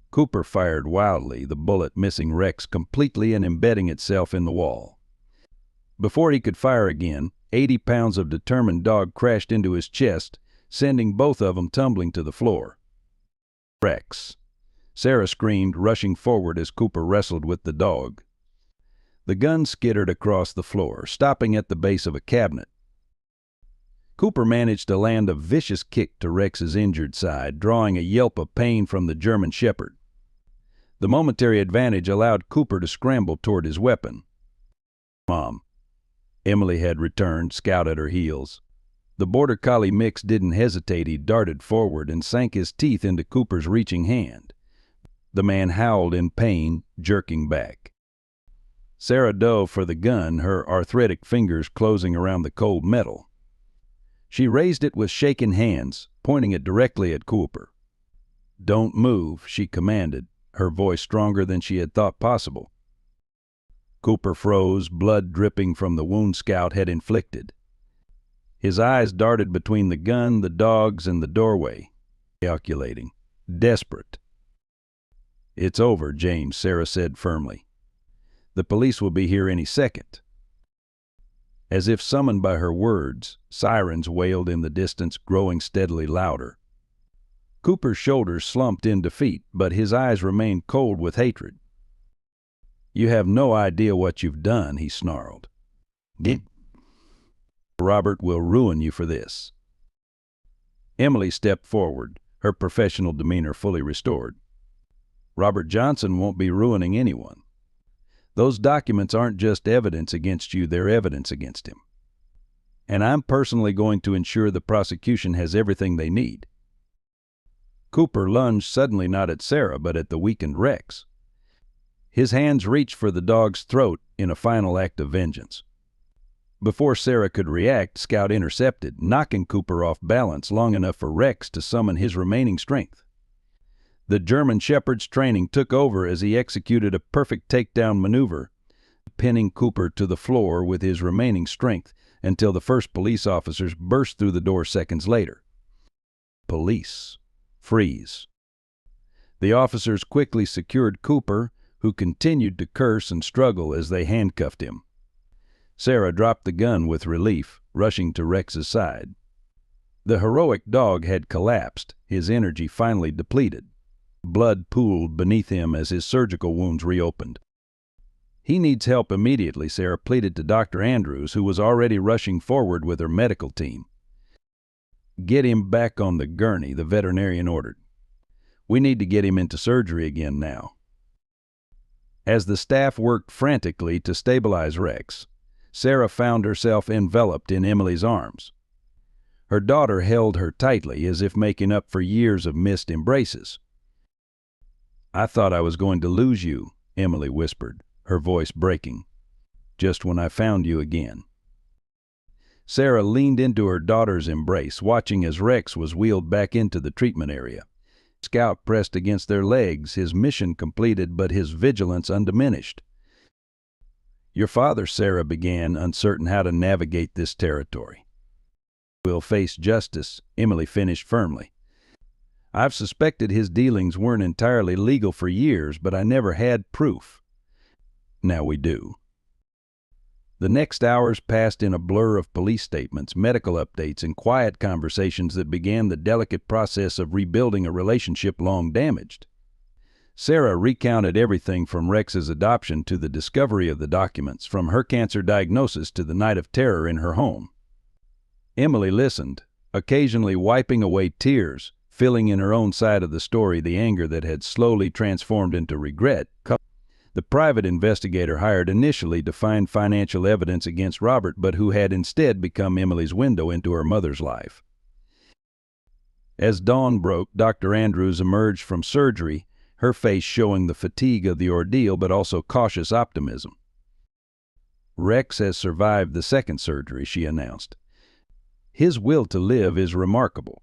S1: Cooper fired wildly, the bullet missing Rex completely and embedding itself in the wall. Before he could fire again, 80 pounds of determined dog crashed into his chest, sending both of them tumbling to the floor. "Rex!" Sarah screamed, rushing forward as Cooper wrestled with the dog. The gun skittered across the floor, stopping at the base of a cabinet. Cooper managed to land a vicious kick to Rex's injured side, drawing a yelp of pain from the German Shepherd. The momentary advantage allowed Cooper to scramble toward his weapon. "Mom." Emily had returned, Scout at her heels. The Border Collie mix didn't hesitate. He darted forward and sank his teeth into Cooper's reaching hand. The man howled in pain, jerking back. Sarah dove for the gun, her arthritic fingers closing around the cold metal. She raised it with shaking hands, pointing it directly at Cooper. "Don't move," she commanded, her voice stronger than she had thought possible. Cooper froze, blood dripping from the wound Scout had inflicted. His eyes darted between the gun, the dogs, and the doorway, calculating, desperate. "It's over, James," Sarah said firmly. "The police will be here any second." As if summoned by her words, sirens wailed in the distance, growing steadily louder. Cooper's shoulders slumped in defeat, but his eyes remained cold with hatred. "You have no idea what you've done," he snarled. "Robert will ruin you for this." Emily stepped forward, her professional demeanor fully restored. "Robert Johnson won't be ruining anyone. Those documents aren't just evidence against you, they're evidence against him. And I'm personally going to ensure the prosecution has everything they need." Cooper lunged suddenly not at Sarah, but at the weakened Rex. His hands reached for the dog's throat in a final act of vengeance. Before Sarah could react, Scout intercepted, knocking Cooper off balance long enough for Rex to summon his remaining strength. The German Shepherd's training took over as he executed a perfect takedown maneuver, pinning Cooper to the floor with his remaining strength until the first police officers burst through the door seconds later. "Police. Freeze." The officers quickly secured Cooper, who continued to curse and struggle as they handcuffed him. Sarah dropped the gun with relief, rushing to Rex's side. The heroic dog had collapsed, his energy finally depleted. Blood pooled beneath him as his surgical wounds reopened. "He needs help immediately," Sarah pleaded to Dr. Andrews, who was already rushing forward with her medical team. "Get him back on the gurney," the veterinarian ordered. "We need to get him into surgery again now." As the staff worked frantically to stabilize Rex, Sarah found herself enveloped in Emily's arms. Her daughter held her tightly, as if making up for years of missed embraces. "I thought I was going to lose you," Emily whispered, her voice breaking, "just when I found you again." Sarah leaned into her daughter's embrace, watching as Rex was wheeled back into the treatment area. Scout pressed against their legs, his mission completed but his vigilance undiminished. "Your father," Sarah began, uncertain how to navigate this territory. "Will face justice," Emily finished firmly. "I've suspected his dealings weren't entirely legal for years, but I never had proof. Now we do." The next hours passed in a blur of police statements, medical updates, and quiet conversations that began the delicate process of rebuilding a relationship long damaged. Sarah recounted everything from Rex's adoption to the discovery of the documents, from her cancer diagnosis to the night of terror in her home. Emily listened, occasionally wiping away tears, filling in her own side of the story the anger that had slowly transformed into regret. the private investigator hired initially to find financial evidence against Robert, but who had instead become Emily's window into her mother's life. As dawn broke, Dr. Andrews emerged from surgery, her face showing the fatigue of the ordeal but also cautious optimism. "Rex has survived the second surgery," she announced. "His will to live is remarkable.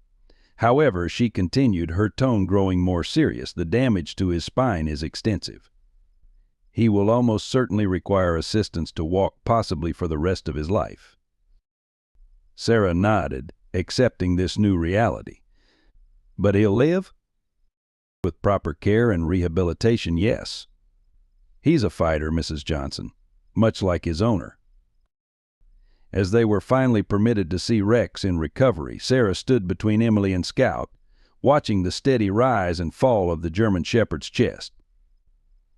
S1: However," she continued, her tone growing more serious, "the damage to his spine is extensive. He will almost certainly require assistance to walk, possibly for the rest of his life." Sarah nodded, accepting this new reality. "But he'll live?" "With proper care and rehabilitation, yes. He's a fighter, Mrs. Johnson, much like his owner." As they were finally permitted to see Rex in recovery, Sarah stood between Emily and Scout, watching the steady rise and fall of the German Shepherd's chest.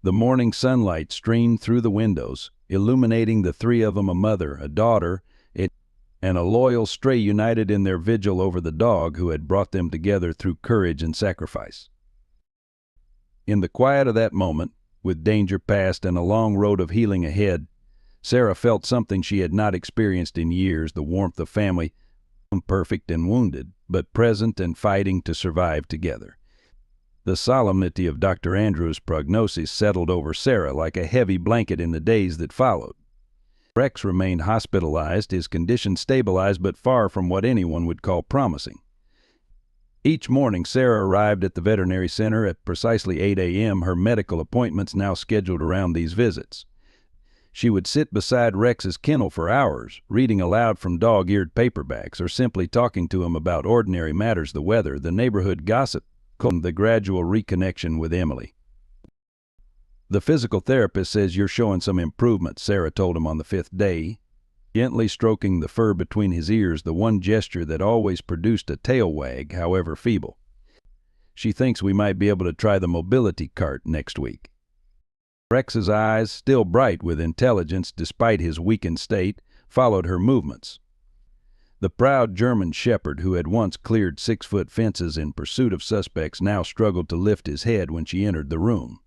S1: The morning sunlight streamed through the windows, illuminating the three of them, a mother, a daughter, and a loyal stray, united in their vigil over the dog who had brought them together through courage and sacrifice. In the quiet of that moment, with danger past and a long road of healing ahead, Sarah felt something she had not experienced in years, the warmth of family, imperfect and wounded, but present and fighting to survive together. The solemnity of Dr. Andrews' prognosis settled over Sarah like a heavy blanket in the days that followed. Rex remained hospitalized, his condition stabilized, but far from what anyone would call promising. Each morning, Sarah arrived at the veterinary center at precisely 8 a.m., her medical appointments now scheduled around these visits. She would sit beside Rex's kennel for hours, reading aloud from dog-eared paperbacks or simply talking to him about ordinary matters, the weather, the neighborhood gossip, the gradual reconnection with Emily. "The physical therapist says you're showing some improvement," Sarah told him on the 5th day, gently stroking the fur between his ears, the one gesture that always produced a tail wag, however feeble. "She thinks we might be able to try the mobility cart next week." Rex's eyes, still bright with intelligence despite his weakened state, followed her movements. The proud German shepherd, who had once cleared 6-foot fences in pursuit of suspects, now struggled to lift his head when she entered the room.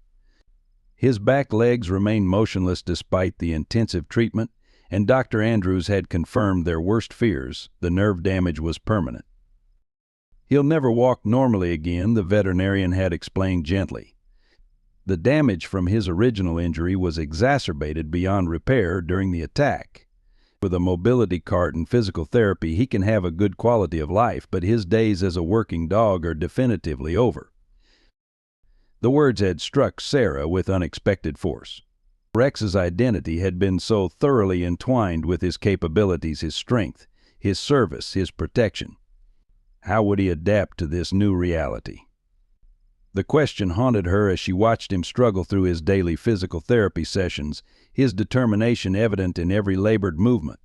S1: His back legs remained motionless despite the intensive treatment, and Dr. Andrews had confirmed their worst fears: the nerve damage was permanent. "He'll never walk normally again," the veterinarian had explained gently. "The damage from his original injury was exacerbated beyond repair during the attack. With a mobility cart and physical therapy, he can have a good quality of life, but his days as a working dog are definitively over." The words had struck Sarah with unexpected force. Rex's identity had been so thoroughly entwined with his capabilities, his strength, his service, his protection. How would he adapt to this new reality? The question haunted her as she watched him struggle through his daily physical therapy sessions, his determination evident in every labored movement.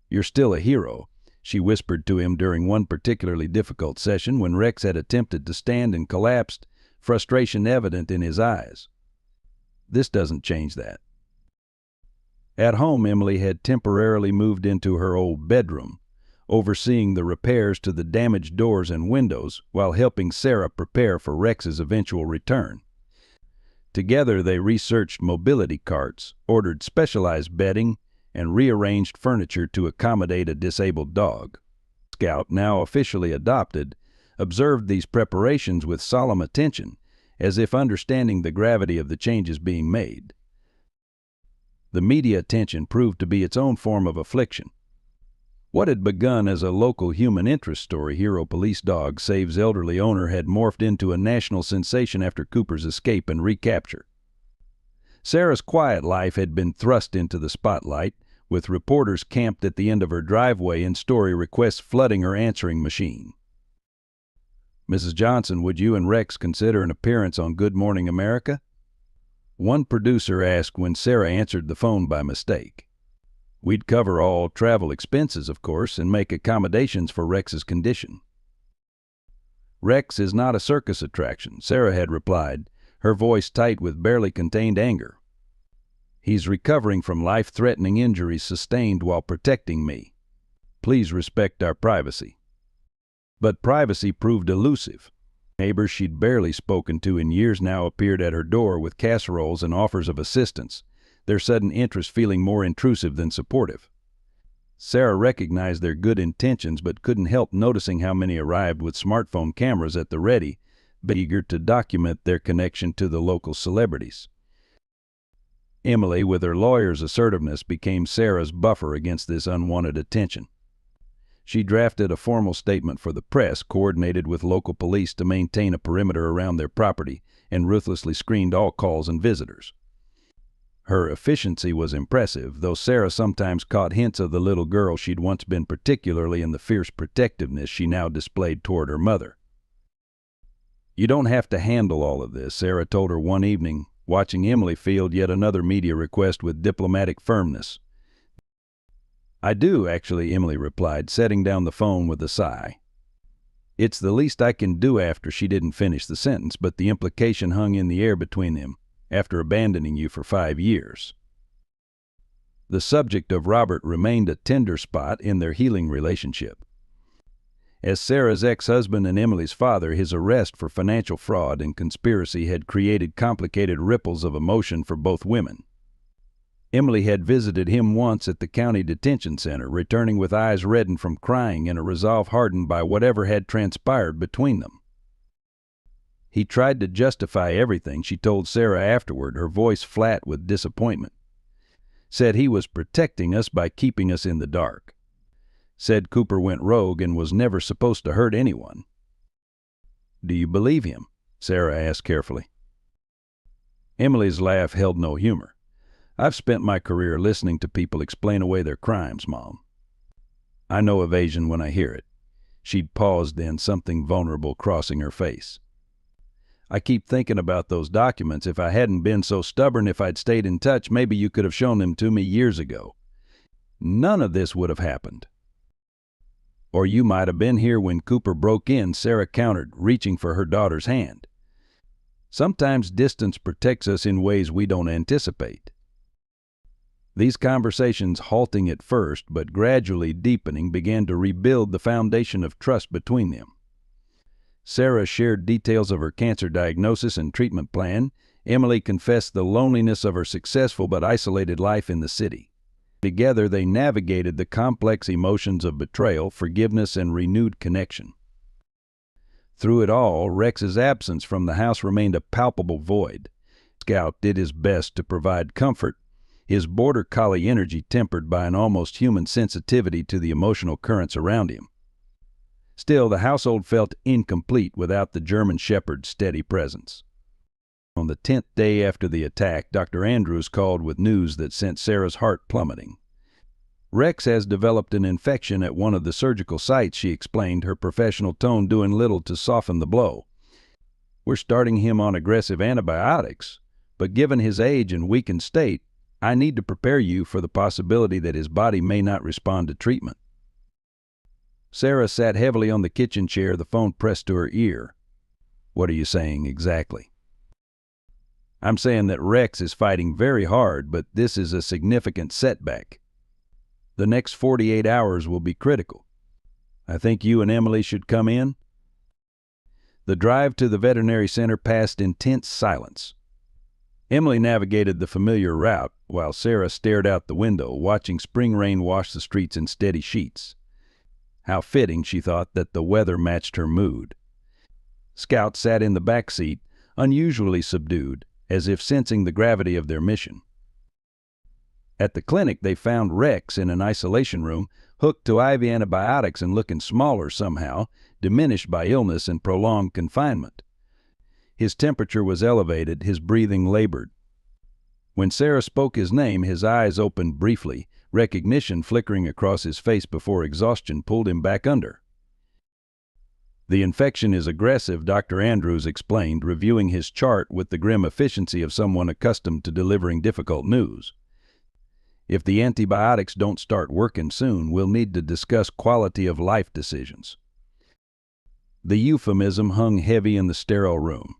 S1: "You're still a hero," she whispered to him during one particularly difficult session when Rex had attempted to stand and collapsed, frustration evident in his eyes. "This doesn't change that." At home, Emily had temporarily moved into her old bedroom, overseeing the repairs to the damaged doors and windows while helping Sarah prepare for Rex's eventual return. Together they researched mobility carts, ordered specialized bedding, and rearranged furniture to accommodate a disabled dog. Scout, now officially adopted, observed these preparations with solemn attention, as if understanding the gravity of the changes being made. The media attention proved to be its own form of affliction. What had begun as a local human interest story, Hero Police Dog Saves Elderly Owner, had morphed into a national sensation after Cooper's escape and recapture. Sarah's quiet life had been thrust into the spotlight, with reporters camped at the end of her driveway and story requests flooding her answering machine. "Mrs. Johnson, would you and Rex consider an appearance on Good Morning America?" one producer asked when Sarah answered the phone by mistake. "We'd cover all travel expenses, of course, and make accommodations for Rex's condition." "Rex is not a circus attraction," Sarah had replied, her voice tight with barely contained anger. "He's recovering from life-threatening injuries sustained while protecting me. Please respect our privacy." But privacy proved elusive. Neighbors she'd barely spoken to in years now appeared at her door with casseroles and offers of assistance, their sudden interest feeling more intrusive than supportive. Sarah recognized their good intentions but couldn't help noticing how many arrived with smartphone cameras at the ready, but eager to document their connection to the local celebrities. Emily, with her lawyer's assertiveness, became Sarah's buffer against this unwanted attention. She drafted a formal statement for the press, coordinated with local police to maintain a perimeter around their property, and ruthlessly screened all calls and visitors. Her efficiency was impressive, though Sarah sometimes caught hints of the little girl she'd once been, particularly in the fierce protectiveness she now displayed toward her mother. "You don't have to handle all of this," Sarah told her one evening, watching Emily field yet another media request with diplomatic firmness. "I do, actually," Emily replied, setting down the phone with a sigh. "It's the least I can do." After she didn't finish the sentence, but the implication hung in the air between them, after abandoning you for 5 years. The subject of Robert remained a tender spot in their healing relationship. As Sarah's ex-husband and Emily's father, his arrest for financial fraud and conspiracy had created complicated ripples of emotion for both women. Emily had visited him once at the county detention center, returning with eyes reddened from crying and a resolve hardened by whatever had transpired between them. He tried to justify everything, she told Sarah afterward, her voice flat with disappointment. Said he was protecting us by keeping us in the dark. Said Cooper went rogue and was never supposed to hurt anyone. "Do you believe him?" Sarah asked carefully. Emily's laugh held no humor. "I've spent my career listening to people explain away their crimes, Mom. I know evasion when I hear it." She'd paused then, something vulnerable crossing her face. "I keep thinking about those documents. If I hadn't been so stubborn, if I'd stayed in touch, maybe you could have shown them to me years ago. None of this would have happened." "Or you might have been here when Cooper broke in," Sarah countered, reaching for her daughter's hand. "Sometimes distance protects us in ways we don't anticipate." These conversations, halting at first but gradually deepening, began to rebuild the foundation of trust between them. Sarah shared details of her cancer diagnosis and treatment plan. Emily confessed the loneliness of her successful but isolated life in the city. Together they navigated the complex emotions of betrayal, forgiveness, and renewed connection. Through it all, Rex's absence from the house remained a palpable void. Scout did his best to provide comfort, his border collie energy tempered by an almost human sensitivity to the emotional currents around him. Still, the household felt incomplete without the German Shepherd's steady presence. On the 10th day after the attack, Dr. Andrews called with news that sent Sarah's heart plummeting. "Rex has developed an infection at one of the surgical sites," she explained, her professional tone doing little to soften the blow. "We're starting him on aggressive antibiotics, but given his age and weakened state, I need to prepare you for the possibility that his body may not respond to treatment." Sarah sat heavily on the kitchen chair, the phone pressed to her ear. "What are you saying exactly?" "I'm saying that Rex is fighting very hard, but this is a significant setback. The next 48 hours will be critical. I think you and Emily should come in." The drive to the veterinary center passed in tense silence. Emily navigated the familiar route, while Sarah stared out the window, watching spring rain wash the streets in steady sheets. How fitting, she thought, that the weather matched her mood. Scout sat in the back seat, unusually subdued, as if sensing the gravity of their mission. At the clinic, they found Rex in an isolation room, hooked to IV antibiotics and looking smaller somehow, diminished by illness and prolonged confinement. His temperature was elevated, his breathing labored. When Sarah spoke his name, his eyes opened briefly, recognition flickering across his face before exhaustion pulled him back under. "The infection is aggressive," Dr. Andrews explained, reviewing his chart with the grim efficiency of someone accustomed to delivering difficult news. "If the antibiotics don't start working soon, we'll need to discuss quality-of-life decisions." The euphemism hung heavy in the sterile room.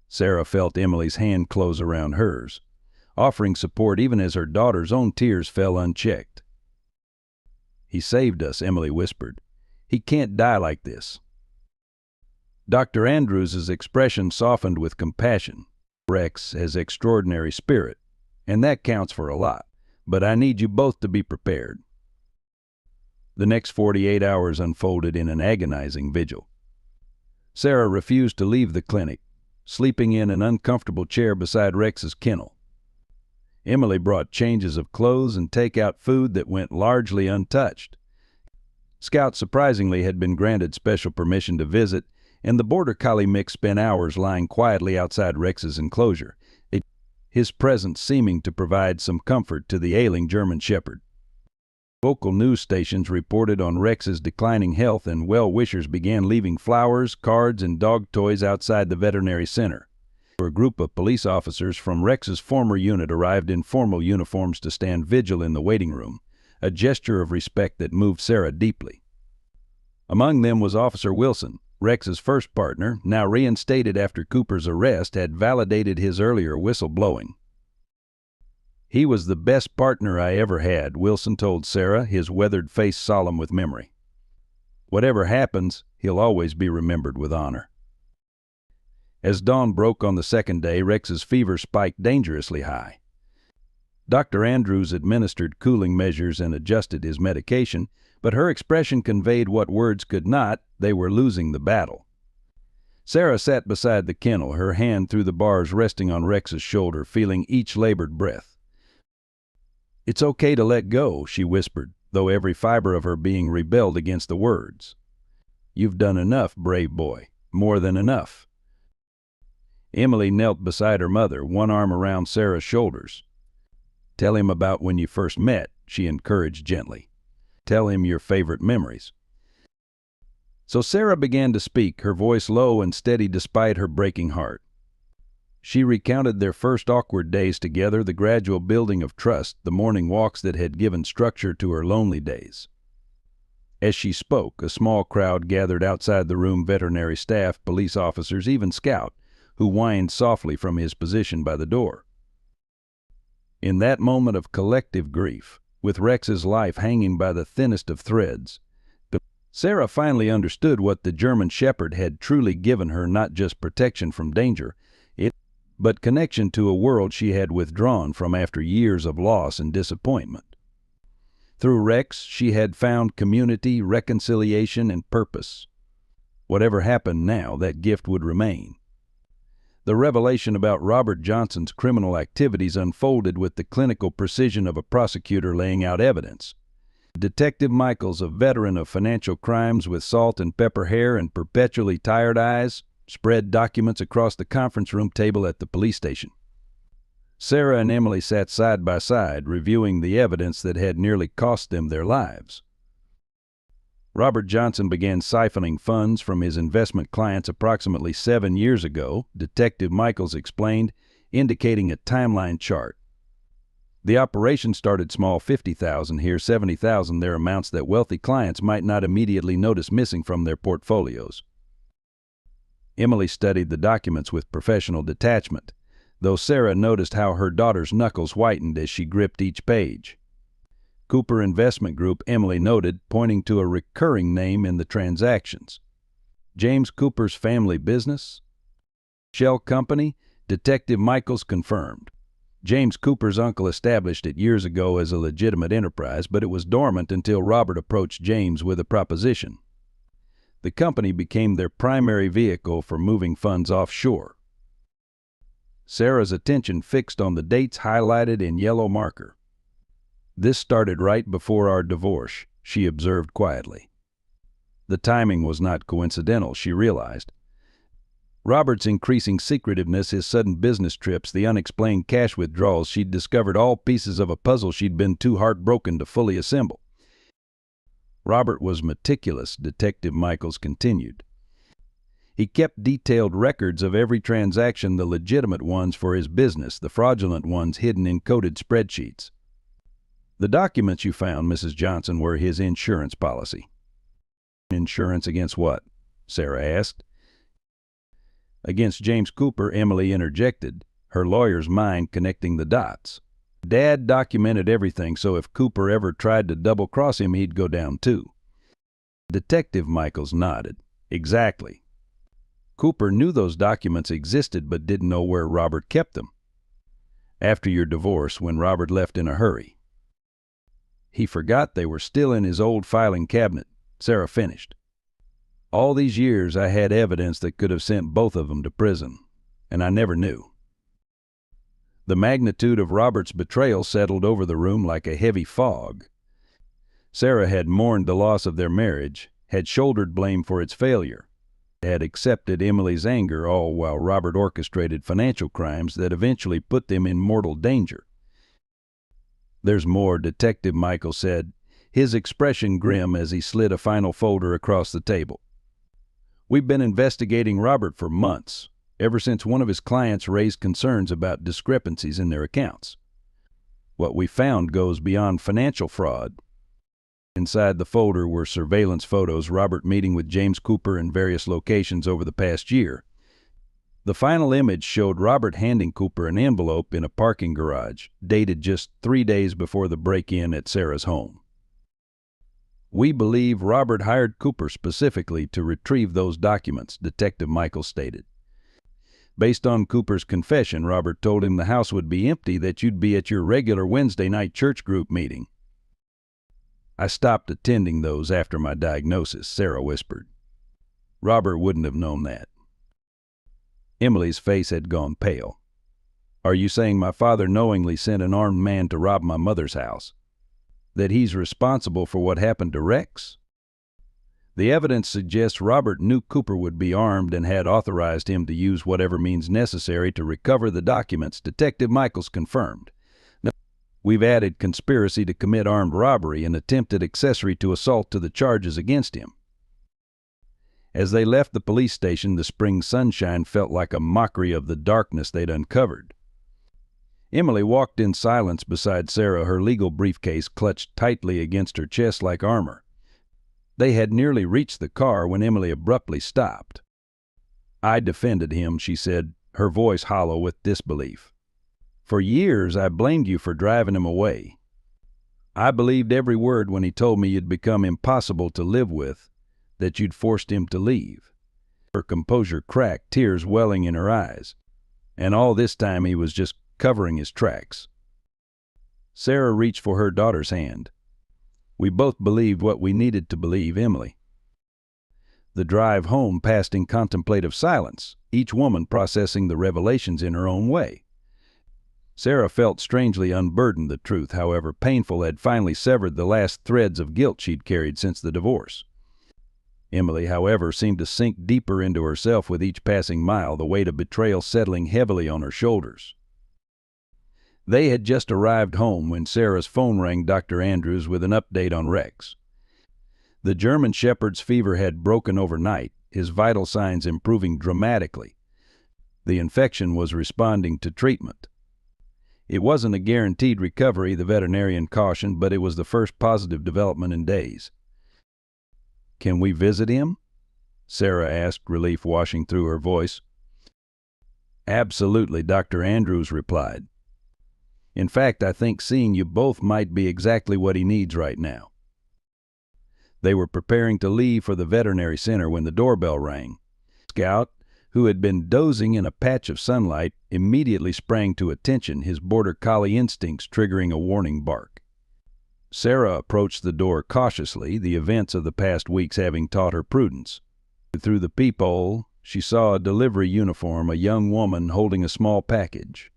S1: Sarah felt Emily's hand close around hers, offering support even as her daughter's own tears fell unchecked. "He saved us," Emily whispered. "He can't die like this." Dr. Andrews's expression softened with compassion. Rex has extraordinary spirit, and that counts for a lot. But I need you both to be prepared. The next 48 hours unfolded in an agonizing vigil. Sarah refused to leave the clinic, sleeping in an uncomfortable chair beside Rex's kennel. Emily brought changes of clothes and take-out food that went largely untouched. Scout surprisingly had been granted special permission to visit, and the Border Collie mix spent hours lying quietly outside Rex's enclosure, his presence seeming to provide some comfort to the ailing German Shepherd. Local news stations reported on Rex's declining health, and well-wishers began leaving flowers, cards, and dog toys outside the veterinary center. A group of police officers from Rex's former unit arrived in formal uniforms to stand vigil in the waiting room, a gesture of respect that moved Sarah deeply. Among them was Officer Wilson. Rex's first partner, now reinstated after Cooper's arrest, had validated his earlier whistleblowing. "He was the best partner I ever had," Wilson told Sarah, his weathered face solemn with memory. "Whatever happens, he'll always be remembered with honor." As dawn broke on the second day, Rex's fever spiked dangerously high. Dr. Andrews administered cooling measures and adjusted his medication, but her expression conveyed what words could not: they were losing the battle. Sarah sat beside the kennel, her hand through the bars resting on Rex's shoulder, feeling each labored breath. "It's okay to let go," she whispered, though every fiber of her being rebelled against the words. "You've done enough, brave boy, more than enough." Emily knelt beside her mother, one arm around Sarah's shoulders. "Tell him about when you first met," she encouraged gently. "Tell him your favorite memories." So Sarah began to speak, her voice low and steady despite her breaking heart. She recounted their first awkward days together, the gradual building of trust, the morning walks that had given structure to her lonely days. As she spoke, a small crowd gathered outside the room: veterinary staff, police officers, even Scout, who whined softly from his position by the door. In that moment of collective grief, with Rex's life hanging by the thinnest of threads, Sarah finally understood what the German Shepherd had truly given her: not just protection from danger, but connection to a world she had withdrawn from after years of loss and disappointment. Through Rex, she had found community, reconciliation, and purpose. Whatever happened now, that gift would remain. The revelation about Robert Johnson's criminal activities unfolded with the clinical precision of a prosecutor laying out evidence. Detective Michaels, a veteran of financial crimes with salt and pepper hair and perpetually tired eyes, spread documents across the conference room table at the police station. Sarah and Emily sat side by side, reviewing the evidence that had nearly cost them their lives. Robert Johnson began siphoning funds from his investment clients approximately 7 years ago, Detective Michaels explained, indicating a timeline chart. The operation started small: 50,000 here, 70,000 there, amounts that wealthy clients might not immediately notice missing from their portfolios. Emily studied the documents with professional detachment, though Sarah noticed how her daughter's knuckles whitened as she gripped each page. Cooper Investment Group, Emily noted, pointing to a recurring name in the transactions. James Cooper's family business? Shell Company? Detective Michaels confirmed. James Cooper's uncle established it years ago as a legitimate enterprise, but it was dormant until Robert approached James with a proposition. The company became their primary vehicle for moving funds offshore. Sarah's attention fixed on the dates highlighted in yellow marker. "This started right before our divorce," she observed quietly. The timing was not coincidental, she realized. Robert's increasing secretiveness, his sudden business trips, the unexplained cash withdrawals, she'd discovered all pieces of a puzzle she'd been too heartbroken to fully assemble. Robert was meticulous, Detective Michaels continued. He kept detailed records of every transaction, the legitimate ones for his business, the fraudulent ones hidden in coded spreadsheets. "The documents you found, Mrs. Johnson, were his insurance policy." "Insurance against what?" Sarah asked. "Against James Cooper," Emily interjected, her lawyer's mind connecting the dots. "Dad documented everything, so if Cooper ever tried to double-cross him, he'd go down too." Detective Michaels nodded. "Exactly. Cooper knew those documents existed but didn't know where Robert kept them. After your divorce, when Robert left in a hurry. He forgot they were still in his old filing cabinet, Sarah finished. All these years I had evidence that could have sent both of them to prison, and I never knew. The magnitude of Robert's betrayal settled over the room like a heavy fog. Sarah had mourned the loss of their marriage, had shouldered blame for its failure, had accepted Emily's anger, all while Robert orchestrated financial crimes that eventually put them in mortal danger. "There's more," Detective Michael said, his expression grim as he slid a final folder across the table. "We've been investigating Robert for months, ever since one of his clients raised concerns about discrepancies in their accounts. What we found goes beyond financial fraud." Inside the folder were surveillance photos Robert meeting with James Cooper in various locations over the past year. The final image showed Robert handing Cooper an envelope in a parking garage, dated just 3 days before the break-in at Sarah's home. "We believe Robert hired Cooper specifically to retrieve those documents," Detective Michael stated. "Based on Cooper's confession, Robert told him the house would be empty, that you'd be at your regular Wednesday night church group meeting." "I stopped attending those after my diagnosis," Sarah whispered. "Robert wouldn't have known that." Emily's face had gone pale. "Are you saying my father knowingly sent an armed man to rob my mother's house? That he's responsible for what happened to Rex?" "The evidence suggests Robert knew Cooper would be armed and had authorized him to use whatever means necessary to recover the documents," Detective Michaels confirmed. "Now, we've added conspiracy to commit armed robbery and attempted accessory to assault to the charges against him." As they left the police station, the spring sunshine felt like a mockery of the darkness they'd uncovered. Emily walked in silence beside Sarah, her legal briefcase clutched tightly against her chest like armor. They had nearly reached the car when Emily abruptly stopped. "I defended him," she said, her voice hollow with disbelief. "For years I blamed you for driving him away. I believed every word when he told me you'd become impossible to live with, that you'd forced him to leave." Her composure cracked, tears welling in her eyes. "And all this time he was just covering his tracks." Sarah reached for her daughter's hand. "We both believed what we needed to believe, Emily." The drive home passed in contemplative silence, each woman processing the revelations in her own way. Sarah felt strangely unburdened. The truth, however painful, had finally severed the last threads of guilt she'd carried since the divorce. Emily, however, seemed to sink deeper into herself with each passing mile, the weight of betrayal settling heavily on her shoulders. They had just arrived home when Sarah's phone rang Dr. Andrews with an update on Rex. The German Shepherd's fever had broken overnight, his vital signs improving dramatically. The infection was responding to treatment. It wasn't a guaranteed recovery, the veterinarian cautioned, but it was the first positive development in days. "Can we visit him?" Sarah asked, relief washing through her voice. "Absolutely," Dr. Andrews replied. "In fact, I think seeing you both might be exactly what he needs right now." They were preparing to leave for the veterinary center when the doorbell rang. Scout, who had been dozing in a patch of sunlight, immediately sprang to attention, his border collie instincts triggering a warning bark. Sarah approached the door cautiously, the events of the past weeks having taught her prudence. Through the peephole, she saw a delivery uniform, a young woman holding a small package.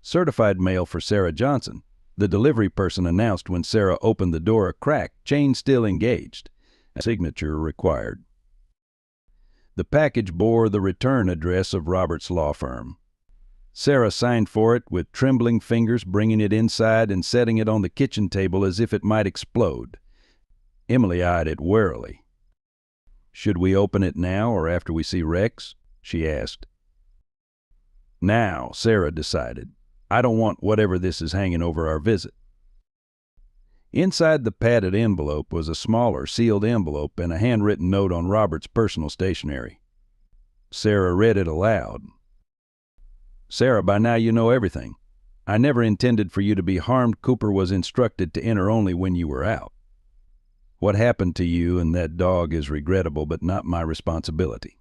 S1: "Certified mail for Sarah Johnson," the delivery person announced when Sarah opened the door a crack, chain still engaged. A signature required. The package bore the return address of Robert's law firm. Sarah signed for it with trembling fingers, bringing it inside and setting it on the kitchen table as if it might explode. Emily eyed it warily. "Should we open it now or after we see Rex?" she asked. "Now," Sarah decided. "I don't want whatever this is hanging over our visit." Inside the padded envelope was a smaller, sealed envelope and a handwritten note on Robert's personal stationery. Sarah read it aloud. "Sarah, by now you know everything. I never intended for you to be harmed. Cooper was instructed to enter only when you were out. What happened to you and that dog is regrettable but not my responsibility.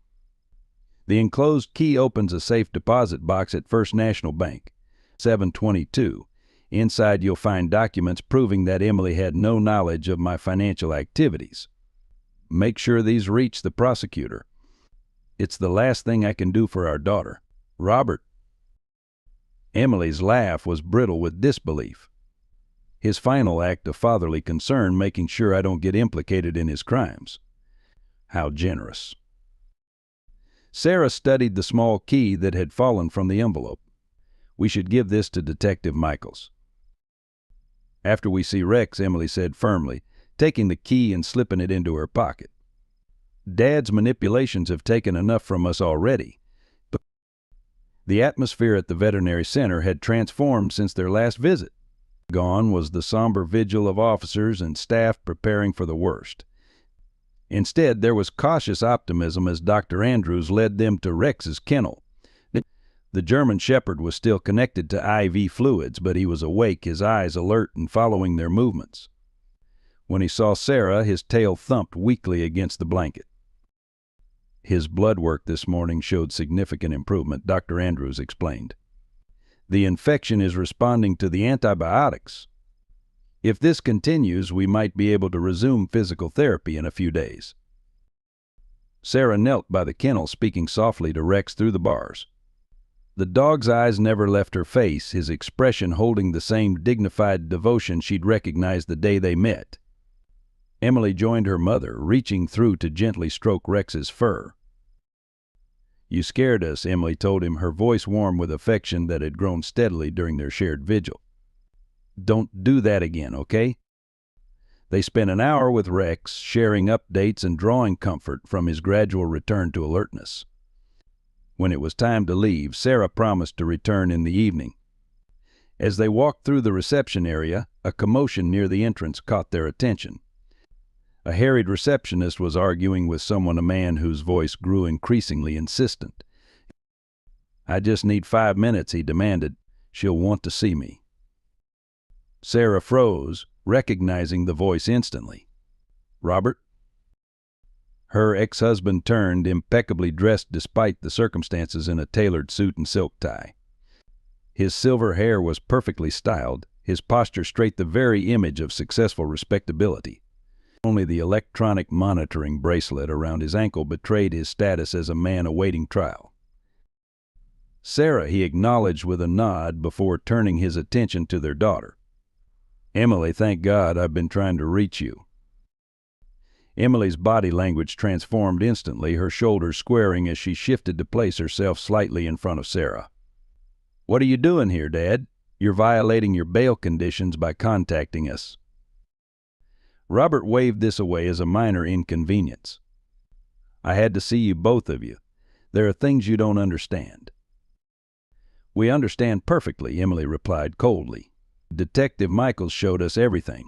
S1: The enclosed key opens a safe deposit box at First National Bank. 722. Inside you'll find documents proving that Emily had no knowledge of my financial activities. Make sure these reach the prosecutor. It's the last thing I can do for our daughter. Robert. Emily's laugh was brittle with disbelief. His final act of fatherly concern, making sure I don't get implicated in his crimes. How generous. Sarah studied the small key that had fallen from the envelope. We should give this to Detective Michaels. After we see Rex, Emily said firmly, taking the key and slipping it into her pocket. Dad's manipulations have taken enough from us already. But the atmosphere at the veterinary center had transformed since their last visit. Gone was the somber vigil of officers and staff preparing for the worst. Instead, there was cautious optimism as Dr. Andrews led them to Rex's kennel. The German Shepherd was still connected to IV fluids, but he was awake, his eyes alert and following their movements. When he saw Sarah, his tail thumped weakly against the blanket. His blood work this morning showed significant improvement, Dr. Andrews explained. The infection is responding to the antibiotics. If this continues, we might be able to resume physical therapy in a few days. Sarah knelt by the kennel, speaking softly to Rex through the bars. The dog's eyes never left her face, his expression holding the same dignified devotion she'd recognized the day they met. Emily joined her mother, reaching through to gently stroke Rex's fur. You scared us, Emily told him, her voice warm with affection that had grown steadily during their shared vigil. Don't do that again, okay? They spent an hour with Rex, sharing updates and drawing comfort from his gradual return to alertness. When it was time to leave, Sarah promised to return in the evening. As they walked through the reception area, a commotion near the entrance caught their attention. A harried receptionist was arguing with someone, a man whose voice grew increasingly insistent. I just need 5 minutes, he demanded. She'll want to see me. Sarah froze, recognizing the voice instantly. Robert? Her ex-husband turned, impeccably dressed despite the circumstances in a tailored suit and silk tie. His silver hair was perfectly styled, his posture straight, the very image of successful respectability. Only the electronic monitoring bracelet around his ankle betrayed his status as a man awaiting trial. Sarah, he acknowledged with a nod before turning his attention to their daughter. Emily, thank God I've been trying to reach you. Emily's body language transformed instantly, her shoulders squaring as she shifted to place herself slightly in front of Sarah. What are you doing here, Dad? You're violating your bail conditions by contacting us. Robert waved this away as a minor inconvenience. I had to see you, both of you. There are things you don't understand. We understand perfectly, Emily replied coldly. Detective Michaels showed us everything.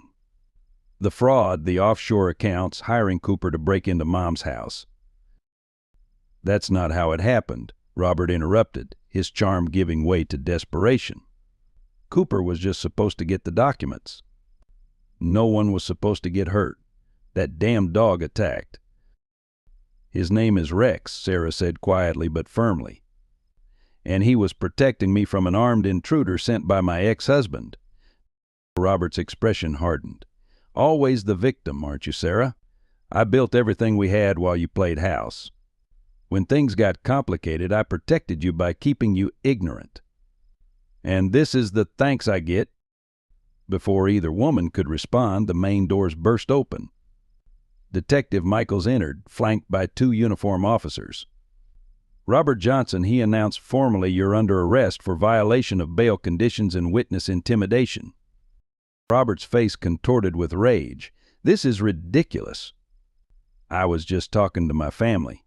S1: The fraud, the offshore accounts, hiring Cooper to break into Mom's house. That's not how it happened, Robert interrupted, his charm giving way to desperation. Cooper was just supposed to get the documents. No one was supposed to get hurt. That damn dog attacked. His name is Rex, Sarah said quietly but firmly. And he was protecting me from an armed intruder sent by my ex-husband. Robert's expression hardened. Always the victim, aren't you, Sarah? I built everything we had while you played house. When things got complicated, I protected you by keeping you ignorant. And this is the thanks I get. Before either woman could respond, the main doors burst open. Detective Michaels entered, flanked by 2 uniformed officers. Robert Johnson, he announced formally, you're under arrest for violation of bail conditions and witness intimidation. Robert's face contorted with rage. This is ridiculous. I was just talking to my family.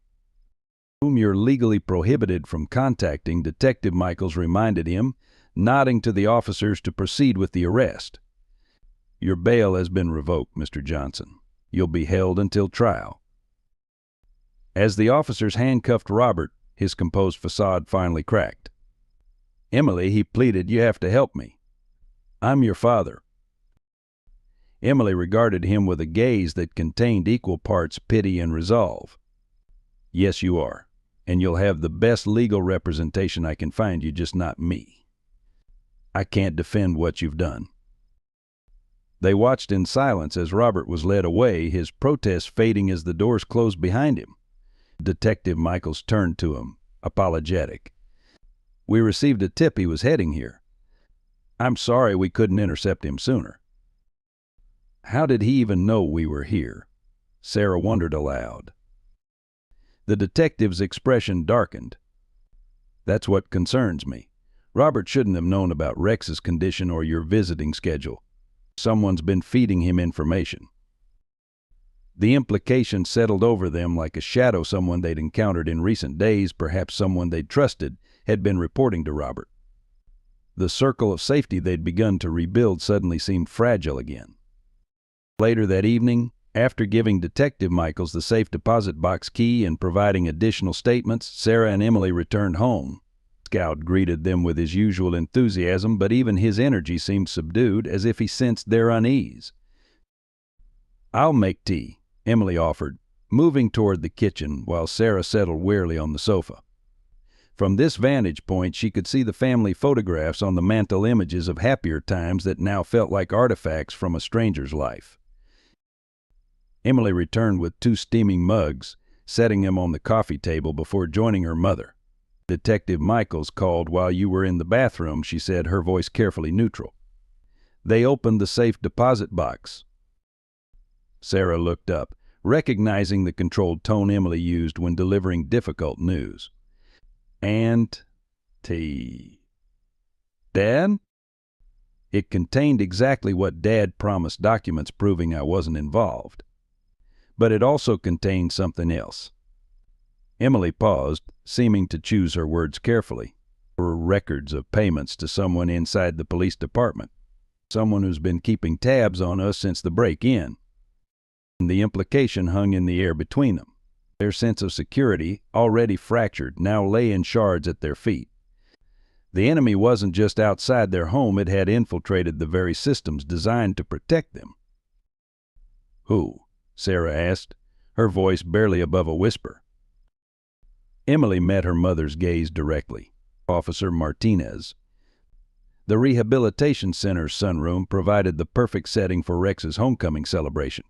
S1: Whom you're legally prohibited from contacting, Detective Michaels reminded him, nodding to the officers to proceed with the arrest. Your bail has been revoked, Mr. Johnson. You'll be held until trial. As the officers handcuffed Robert, his composed facade finally cracked. Emily, he pleaded, you have to help me. I'm your father. Emily regarded him with a gaze that contained equal parts pity and resolve. Yes, you are. and you'll have the best legal representation I can find you, just not me. I can't defend what you've done." They watched in silence as Robert was led away, his protest fading as the doors closed behind him. Detective Michaels turned to him, apologetic. "We received a tip he was heading here. I'm sorry we couldn't intercept him sooner." "How did he even know we were here?" Sarah wondered aloud. The detective's expression darkened. "That's what concerns me. Robert shouldn't have known about Rex's condition or your visiting schedule. Someone's been feeding him information." The implication settled over them like a shadow. Someone they'd encountered in recent days, perhaps someone they'd trusted, had been reporting to Robert. The circle of safety they'd begun to rebuild suddenly seemed fragile again. Later that evening, after giving Detective Michaels the safe deposit box key and providing additional statements, Sarah and Emily returned home. Scout greeted them with his usual enthusiasm, but even his energy seemed subdued, as if he sensed their unease. "I'll make tea," Emily offered, moving toward the kitchen while Sarah settled wearily on the sofa. From this vantage point, she could see the family photographs on the mantel, images of happier times that now felt like artifacts from a stranger's life. Emily returned with 2 steaming mugs, setting them on the coffee table before joining her mother. "Detective Michaels called while you were in the bathroom," she said, her voice carefully neutral. "They opened the safe deposit box." Sarah looked up, recognizing the controlled tone Emily used when delivering difficult news. "And tea. Dad?" It contained exactly what Dad promised, documents proving I wasn't involved. But it also contained something else. Emily paused, seeming to choose her words carefully. "There were records of payments to someone inside the police department. Someone who's been keeping tabs on us since the break-in." The implication hung in the air between them. Their sense of security, already fractured, now lay in shards at their feet. The enemy wasn't just outside their home, it had infiltrated the very systems designed to protect them. "Who?" Sarah asked, her voice barely above a whisper. Emily met her mother's gaze directly. "Officer Martinez." The rehabilitation center's sunroom provided the perfect setting for Rex's homecoming celebration.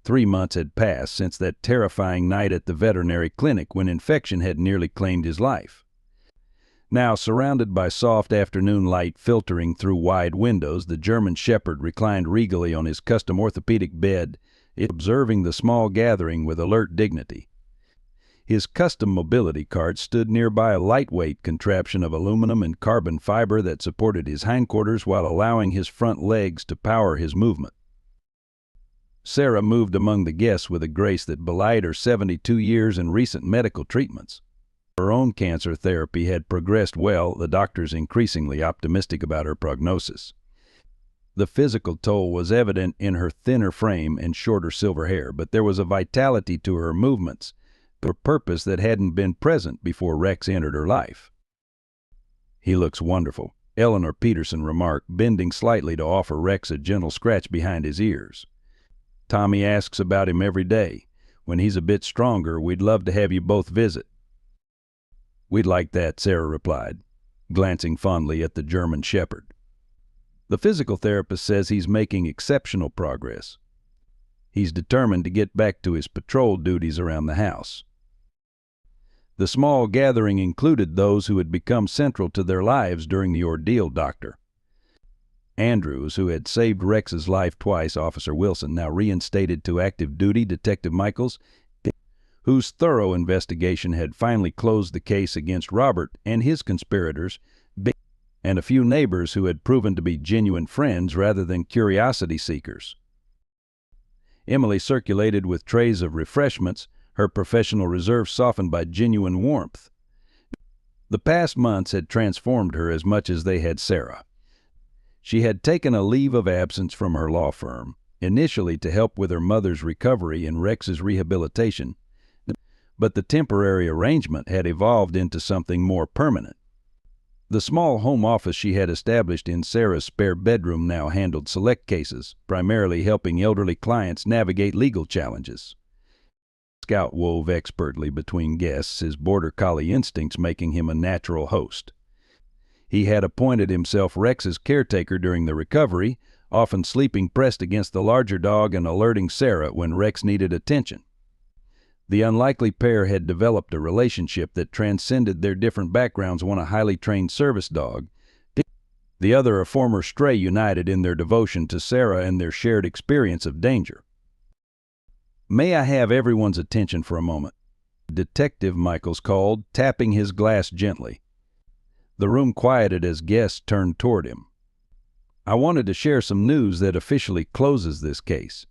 S1: 3 months had passed since that terrifying night at the veterinary clinic when infection had nearly claimed his life. Now, surrounded by soft afternoon light filtering through wide windows, the German Shepherd reclined regally on his custom orthopedic bed, observing the small gathering with alert dignity. His custom mobility cart stood nearby, a lightweight contraption of aluminum and carbon fiber that supported his hindquarters while allowing his front legs to power his movement. Sarah moved among the guests with a grace that belied her 72 years and recent medical treatments. Her own cancer therapy had progressed well, the doctors increasingly optimistic about her prognosis. The physical toll was evident in her thinner frame and shorter silver hair, but there was a vitality to her movements, a purpose that hadn't been present before Rex entered her life. "He looks wonderful," Eleanor Peterson remarked, bending slightly to offer Rex a gentle scratch behind his ears. "Tommy asks about him every day. When he's a bit stronger, we'd love to have you both visit." "We'd like that," Sarah replied, glancing fondly at the German Shepherd. "The physical therapist says he's making exceptional progress. He's determined to get back to his patrol duties around the house." The small gathering included those who had become central to their lives during the ordeal. Dr. Andrews, who had saved Rex's life twice, Officer Wilson, now reinstated to active duty, Detective Michaels, whose thorough investigation had finally closed the case against Robert and his conspirators, and a few neighbors who had proven to be genuine friends rather than curiosity seekers. Emily circulated with trays of refreshments, her professional reserve softened by genuine warmth. The past months had transformed her as much as they had Sarah. She had taken a leave of absence from her law firm, initially to help with her mother's recovery and Rex's rehabilitation, but the temporary arrangement had evolved into something more permanent. The small home office she had established in Sarah's spare bedroom now handled select cases, primarily helping elderly clients navigate legal challenges. Scout wove expertly between guests, his border collie instincts making him a natural host. He had appointed himself Rex's caretaker during the recovery, often sleeping pressed against the larger dog and alerting Sarah when Rex needed attention. The unlikely pair had developed a relationship that transcended their different backgrounds, one a highly trained service dog, the other a former stray, united in their devotion to Sarah and their shared experience of danger. "May I have everyone's attention for a moment?" Detective Michaels called, tapping his glass gently. The room quieted as guests turned toward him. "I wanted to share some news that officially closes this case.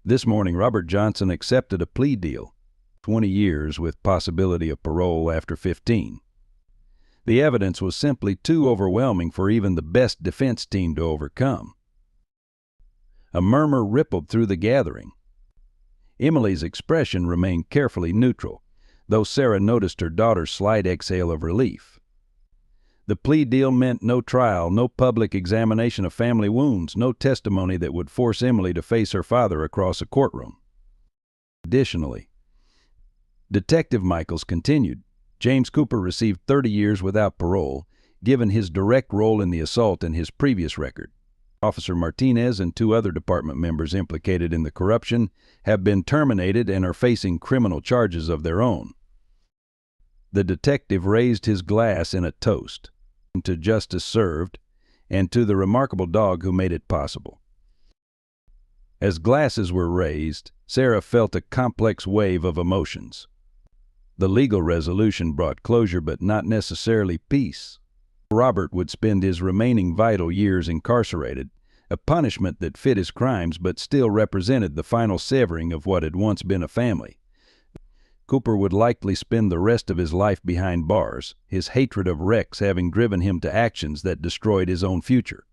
S1: This morning, Robert Johnson accepted a plea deal, 20 years with possibility of parole after 15. The evidence was simply too overwhelming for even the best defense team to overcome." A murmur rippled through the gathering. Emily's expression remained carefully neutral, though Sarah noticed her daughter's slight exhale of relief. The plea deal meant no trial, no public examination of family wounds, no testimony that would force Emily to face her father across a courtroom. Additionally, Detective Michaels continued, James Cooper received 30 years without parole, given his direct role in the assault and his previous record. Officer Martinez and 2 other department members implicated in the corruption have been terminated and are facing criminal charges of their own. The detective raised his glass in a toast to justice served and to the remarkable dog who made it possible. As glasses were raised, Sarah felt a complex wave of emotions. The legal resolution brought closure, but not necessarily peace. Robert would spend his remaining vital years incarcerated, a punishment that fit his crimes but still represented the final severing of what had once been a family. Cooper would likely spend the rest of his life behind bars, his hatred of Rex having driven him to actions that destroyed his own future.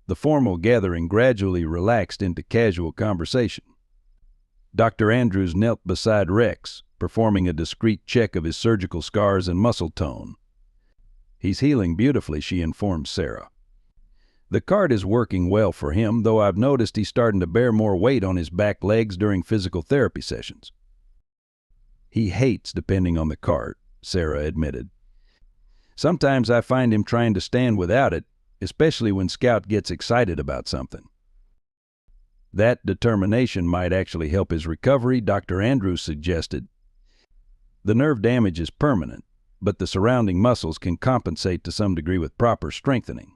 S1: The formal gathering gradually relaxed into casual conversation. Dr. Andrews knelt beside Rex, performing a discreet check of his surgical scars and muscle tone. "He's healing beautifully," she informed Sarah. "The cart is working well for him, though I've noticed he's starting to bear more weight on his back legs during physical therapy sessions." "He hates depending on the cart," Sarah admitted. "Sometimes I find him trying to stand without it, especially when Scout gets excited about something." "That determination might actually help his recovery," Dr. Andrews suggested. "The nerve damage is permanent, but the surrounding muscles can compensate to some degree with proper strengthening.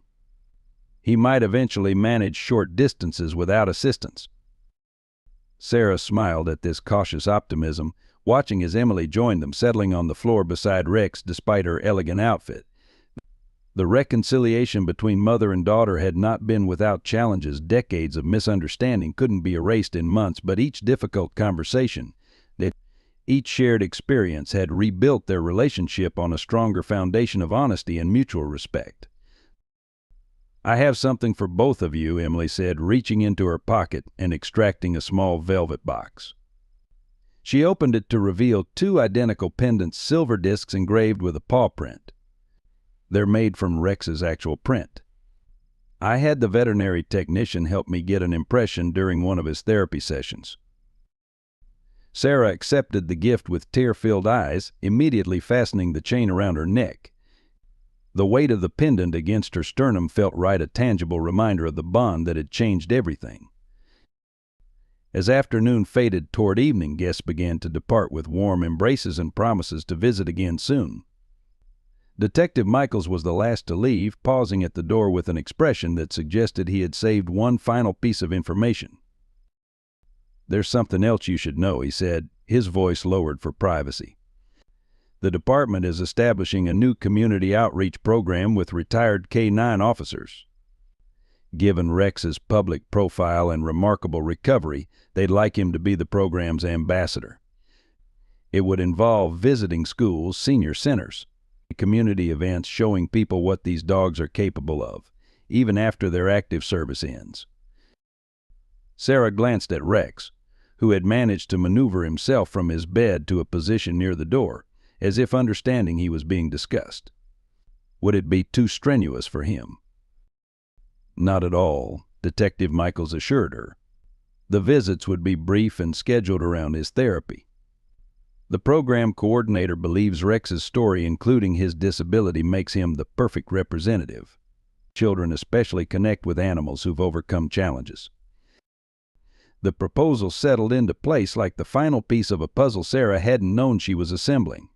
S1: He might eventually manage short distances without assistance." Sarah smiled at this cautious optimism, watching as Emily joined them, settling on the floor beside Rex despite her elegant outfit. The reconciliation between mother and daughter had not been without challenges. Decades of misunderstanding couldn't be erased in months, but each difficult conversation, each shared experience had rebuilt their relationship on a stronger foundation of honesty and mutual respect. "I have something for both of you," Emily said, reaching into her pocket and extracting a small velvet box. She opened it to reveal 2 identical pendants, silver discs engraved with a paw print. "They're made from Rex's actual print. I had the veterinary technician help me get an impression during one of his therapy sessions." Sarah accepted the gift with tear-filled eyes, immediately fastening the chain around her neck. The weight of the pendant against her sternum felt right, a tangible reminder of the bond that had changed everything. As afternoon faded toward evening, guests began to depart with warm embraces and promises to visit again soon. Detective Michaels was the last to leave, pausing at the door with an expression that suggested he had saved one final piece of information. "There's something else you should know," he said, his voice lowered for privacy. "The department is establishing a new community outreach program with retired K-9 officers. Given Rex's public profile and remarkable recovery, they'd like him to be the program's ambassador. It would involve visiting schools, senior centers, community events showing people what these dogs are capable of, even after their active service ends." Sarah glanced at Rex, who had managed to maneuver himself from his bed to a position near the door, as if understanding he was being discussed. Would it be too strenuous for him? "Not at all," Detective Michaels assured her. The visits would be brief and scheduled around his therapy. The program coordinator believes Rex's story, including his disability, makes him the perfect representative. Children especially connect with animals who've overcome challenges. The proposal settled into place like the final piece of a puzzle Sarah hadn't known she was assembling.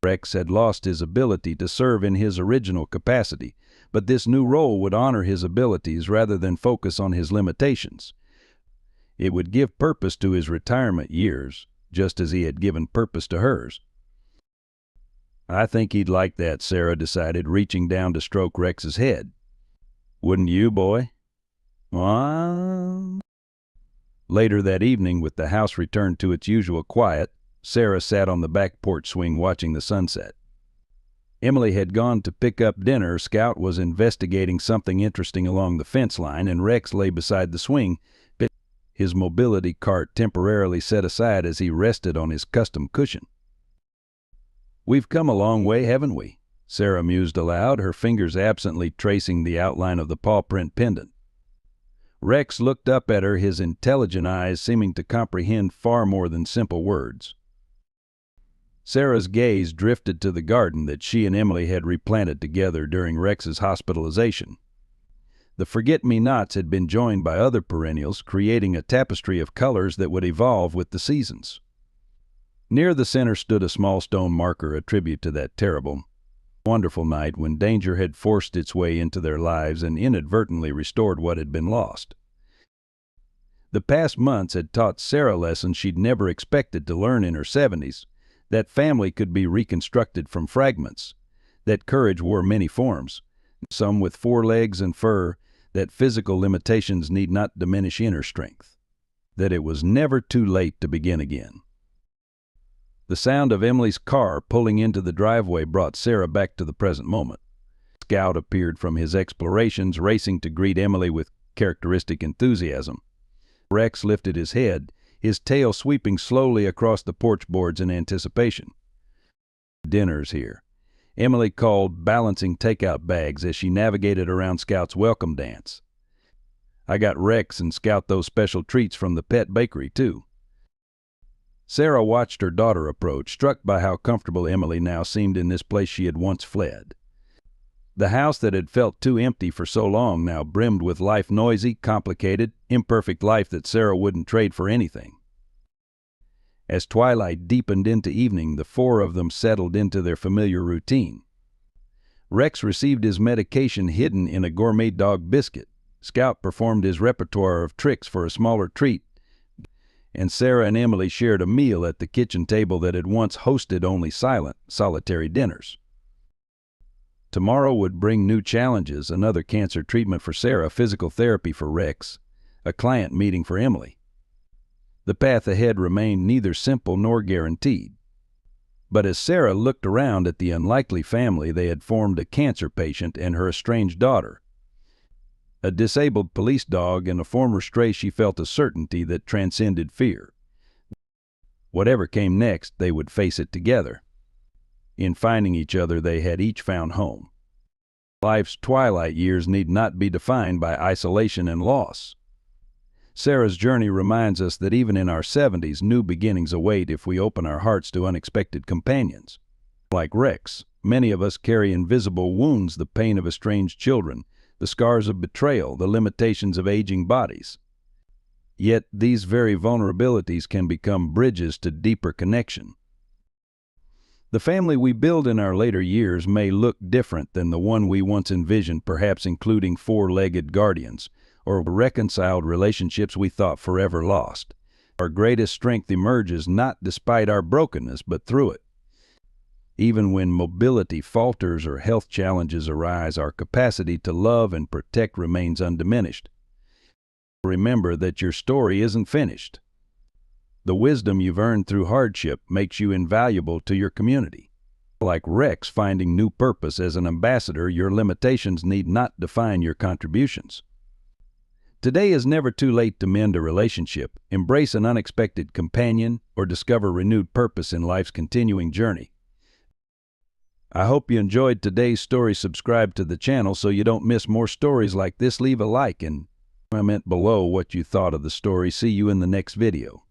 S1: Rex had lost his ability to serve in his original capacity, but this new role would honor his abilities rather than focus on his limitations. It would give purpose to his retirement years, just as he had given purpose to hers. "I think he'd like that," Sarah decided, reaching down to stroke Rex's head. "Wouldn't you, boy?" "Well..." Later that evening, with the house returned to its usual quiet, Sarah sat on the back porch swing watching the sunset. Emily had gone to pick up dinner, Scout was investigating something interesting along the fence line, and Rex lay beside the swing, his mobility cart temporarily set aside as he rested on his custom cushion. "We've come a long way, haven't we?" Sarah mused aloud, her fingers absently tracing the outline of the paw print pendant. Rex looked up at her, his intelligent eyes seeming to comprehend far more than simple words. Sarah's gaze drifted to the garden that she and Emily had replanted together during Rex's hospitalization. The forget-me-nots had been joined by other perennials, creating a tapestry of colors that would evolve with the seasons. Near the center stood a small stone marker, a tribute to that terrible, wonderful night when danger had forced its way into their lives and inadvertently restored what had been lost. The past months had taught Sarah lessons she'd never expected to learn in her 70s, that family could be reconstructed from fragments, that courage wore many forms, some with 4 legs and fur, that physical limitations need not diminish inner strength, that it was never too late to begin again. The sound of Emily's car pulling into the driveway brought Sarah back to the present moment. Scout appeared from his explorations, racing to greet Emily with characteristic enthusiasm. Rex lifted his head, his tail sweeping slowly across the porch boards in anticipation. "Dinner's here," Emily called, balancing takeout bags as she navigated around Scout's welcome dance. "I got Rex and Scout those special treats from the pet bakery, too." Sarah watched her daughter approach, struck by how comfortable Emily now seemed in this place she had once fled. The house that had felt too empty for so long now brimmed with life, noisy, complicated, imperfect life that Sarah wouldn't trade for anything. As twilight deepened into evening, the 4 of them settled into their familiar routine. Rex received his medication hidden in a gourmet dog biscuit. Scout performed his repertoire of tricks for a smaller treat, and Sarah and Emily shared a meal at the kitchen table that had once hosted only silent, solitary dinners. Tomorrow would bring new challenges: another cancer treatment for Sarah, physical therapy for Rex, a client meeting for Emily. The path ahead remained neither simple nor guaranteed. But as Sarah looked around at the unlikely family they had formed, a cancer patient and her estranged daughter, a disabled police dog and a former stray, she felt a certainty that transcended fear. Whatever came next, they would face it together. In finding each other, they had each found home. Life's twilight years need not be defined by isolation and loss. Sarah's journey reminds us that even in our 70s, new beginnings await if we open our hearts to unexpected companions. Like Rex, many of us carry invisible wounds: the pain of estranged children, the scars of betrayal, the limitations of aging bodies. Yet these very vulnerabilities can become bridges to deeper connection. The family we build in our later years may look different than the one we once envisioned, perhaps including 4-legged guardians, or reconciled relationships we thought forever lost. Our greatest strength emerges not despite our brokenness, but through it. Even when mobility falters or health challenges arise, our capacity to love and protect remains undiminished. Remember that your story isn't finished. The wisdom you've earned through hardship makes you invaluable to your community. Like Rex finding new purpose as an ambassador, your limitations need not define your contributions. Today is never too late to mend a relationship, embrace an unexpected companion, or discover renewed purpose in life's continuing journey. I hope you enjoyed today's story. Subscribe to the channel so you don't miss more stories like this. Leave a like and Comment below what you thought of the story. See you in the next video.